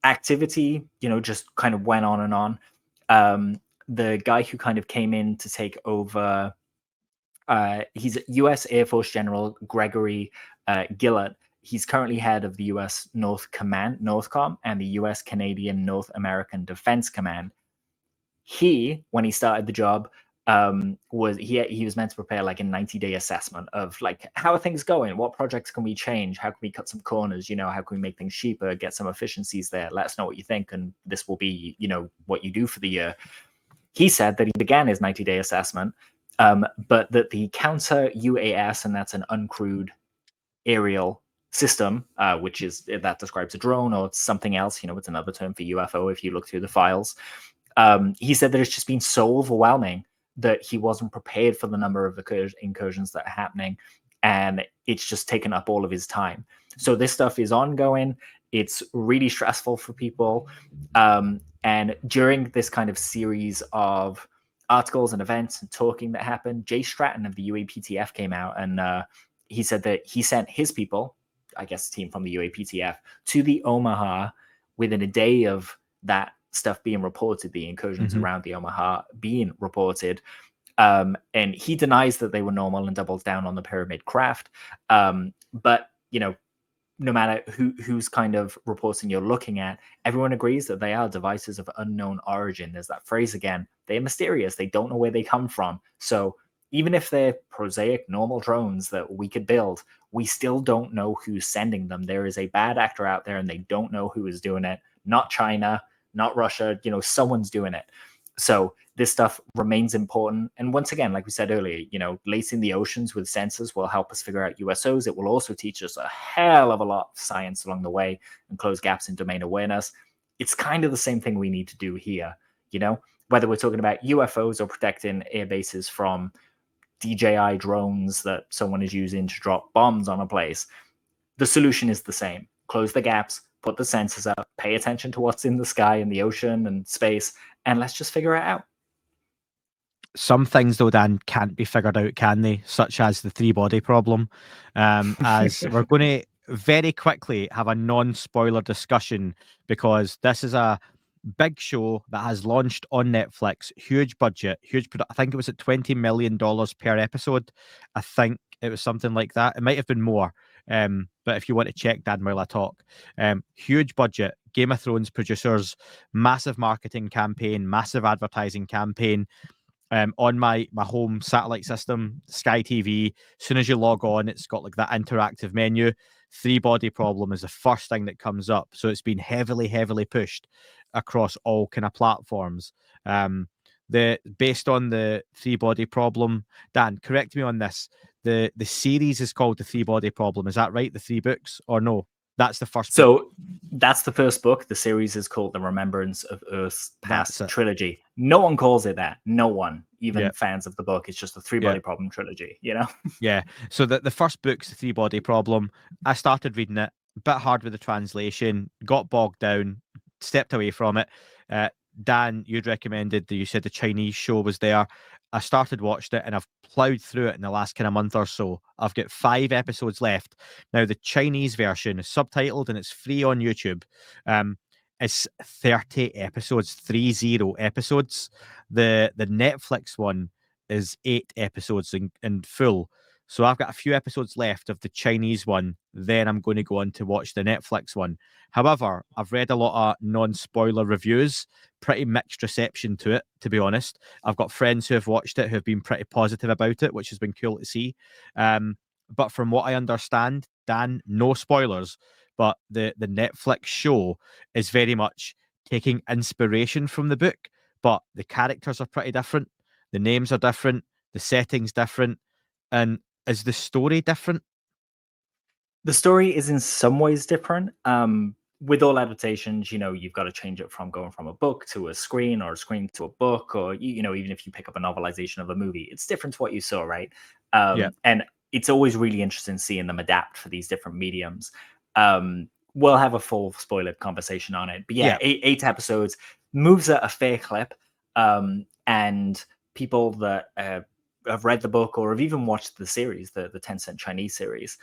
activity, just kind of went on and on. The guy who kind of came in to take over, he's U.S. Air Force General Gregory Gillett. He's currently head of the U.S. North Command, NORTHCOM, and the U.S. Canadian North American Defense Command. He, when he started the job, he was meant to prepare like a 90-day assessment of like, how are things going? What projects can we change? How can we cut some corners? How can we make things cheaper? Get some efficiencies there. Let us know what you think, and this will be, what you do for the year. He said that he began his 90-day assessment, but that the counter UAS, and that's an uncrewed aerial system, that describes a drone or something else. It's another term for UFO if you look through the files. He said that it's just been so overwhelming that he wasn't prepared for the number of incursions that are happening, and it's just taken up all of his time. So this stuff is ongoing. It's really stressful for people. And during this kind of series of articles and events and talking that happened, Jay Stratton of the UAPTF came out, and he said that he sent his people, I guess team from the UAPTF, to the Omaha within a day of that stuff being reported, the incursions around the Omaha being reported. And he denies that they were normal and doubles down on the pyramid craft. But, no matter who's kind of reporting you're looking at, everyone agrees that they are devices of unknown origin. There's that phrase again. They're mysterious. They don't know where they come from. So even if they're prosaic, normal drones that we could build, we still don't know who's sending them. There is a bad actor out there, and they don't know who is doing it. Not China, not Russia, someone's doing it. So this stuff remains important. And once again, like we said earlier, lacing the oceans with sensors will help us figure out USOs. It will also teach us a hell of a lot of science along the way and close gaps in domain awareness. It's kind of the same thing we need to do here, whether we're talking about UFOs or protecting air bases from DJI drones that someone is using to drop bombs on a place. The solution is the same. Close the gaps, put the sensors up, pay attention to what's in the sky and the ocean and space, and let's just figure it out. Some things, though, Dan, can't be figured out, can they? Such as the three-body problem. As we're going to very quickly have a non-spoiler discussion, because this is a big show that has launched on Netflix. Huge budget, I think it was at $20 million per episode. I think it was something like that. It might have been more. But if you want to check, Dan, while I talk, huge budget, Game of Thrones producers, massive marketing campaign, massive advertising campaign. On my home satellite system, Sky TV, as soon as you log on, it's got like that interactive menu. Three-body problem is the first thing that comes up. So it's been heavily pushed across all kind of platforms. Based on the three-body problem, Dan, correct me on this. The series is called the Three-Body Problem. Is that right? The 3 books, or no? That's the first book. So that's the first book. The series is called The Remembrance of Earth's Past Trilogy. No one calls it that. No one, even fans of the book. It's just the Three-Body Problem trilogy, Yeah. So the first book's the Three-Body Problem. I started reading it, a bit hard with the translation, got bogged down, stepped away from it. Dan, you'd recommended you said the Chinese show was there. I started watching it, and I've plowed through it in the last kind of month or so. I've got 5 episodes left. Now, the Chinese version is subtitled and it's free on YouTube. It's 30 episodes, 30 episodes. The Netflix one is 8 episodes in full. So I've got a few episodes left of the Chinese one. Then I'm going to go on to watch the Netflix one. However, I've read a lot of non-spoiler reviews, pretty mixed reception to it, to be honest. I've got friends who have watched it who have been pretty positive about it, which has been cool to see. But from what I understand, Dan, no spoilers, but the Netflix show is very much taking inspiration from the book, but the characters are pretty different. The names are different. The setting's different. And is the story different? The story is in some ways different. With all adaptations, you've got to change it from going from a book to a screen, or a screen to a book, or, even if you pick up a novelization of a movie, it's different to what you saw, right? And it's always really interesting seeing them adapt for these different mediums. we'll have a full spoiler conversation on it. But yeah, Yeah. eight episodes, moves at a fair clip, and people that have read the book or have even watched the series, the Tencent Chinese series,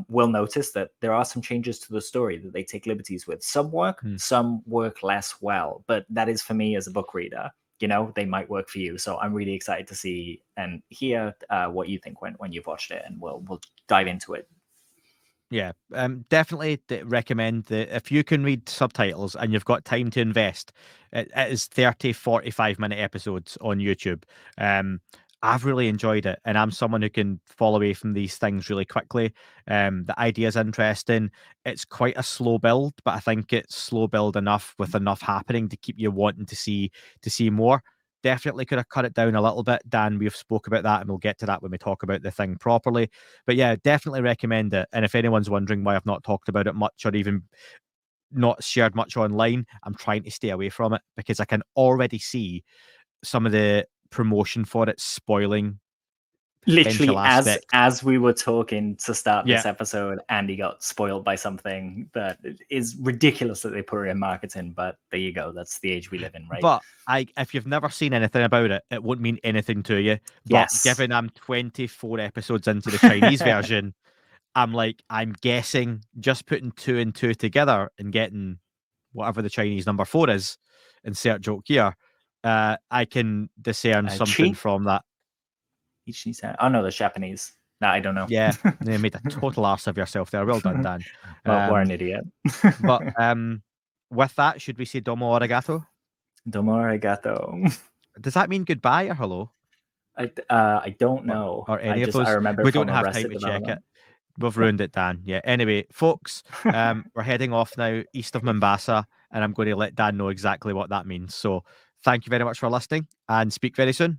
will notice that there are some changes to the story that they take liberties with. Some work less well, but that is for me as a book reader. You know, they might work for you. So I'm really excited to see and hear what you think when you've watched it, and we'll dive into it. Yeah, definitely recommend that if you can read subtitles and you've got time to invest, it is 30, 45-minute episodes on YouTube. I've really enjoyed it, and I'm someone who can fall away from these things really quickly. The idea is interesting. It's quite a slow build, but I think it's slow build enough with enough happening to keep you wanting to see more. Definitely could have cut it down a little bit, Dan. We've spoke about that, and we'll get to that when we talk about the thing properly. But yeah, definitely recommend it. And if anyone's wondering why I've not talked about it much or even not shared much online, I'm trying to stay away from it because I can already see some of the promotion for it spoiling Literally, potential aspects. as we were talking to start Yeah. this episode, Andy got spoiled by something that is ridiculous that they put it in marketing. But there you go. That's the age we live in, right? But if you've never seen anything about it, it won't mean anything to you. But Yes. given I'm 24 episodes into the Chinese version, I'm guessing just putting 2 and 2 together and getting whatever the Chinese number 4 is, insert joke here, I can discern something Chi? from that. Oh no, the Japanese. No, I don't know. Yeah, you made a total arse of yourself there. Well done, Dan. Well, we're an idiot. But with that, should we say domo arigato? Domo arigato. Does that mean goodbye or hello? I don't know. Or any of those? I remember We from don't have Arrested time to check Development. it. We've ruined it, Dan. Yeah. Anyway, folks, we're heading off now east of Mombasa, and I'm going to let Dan know exactly what that means. So thank you very much for listening, and speak very soon.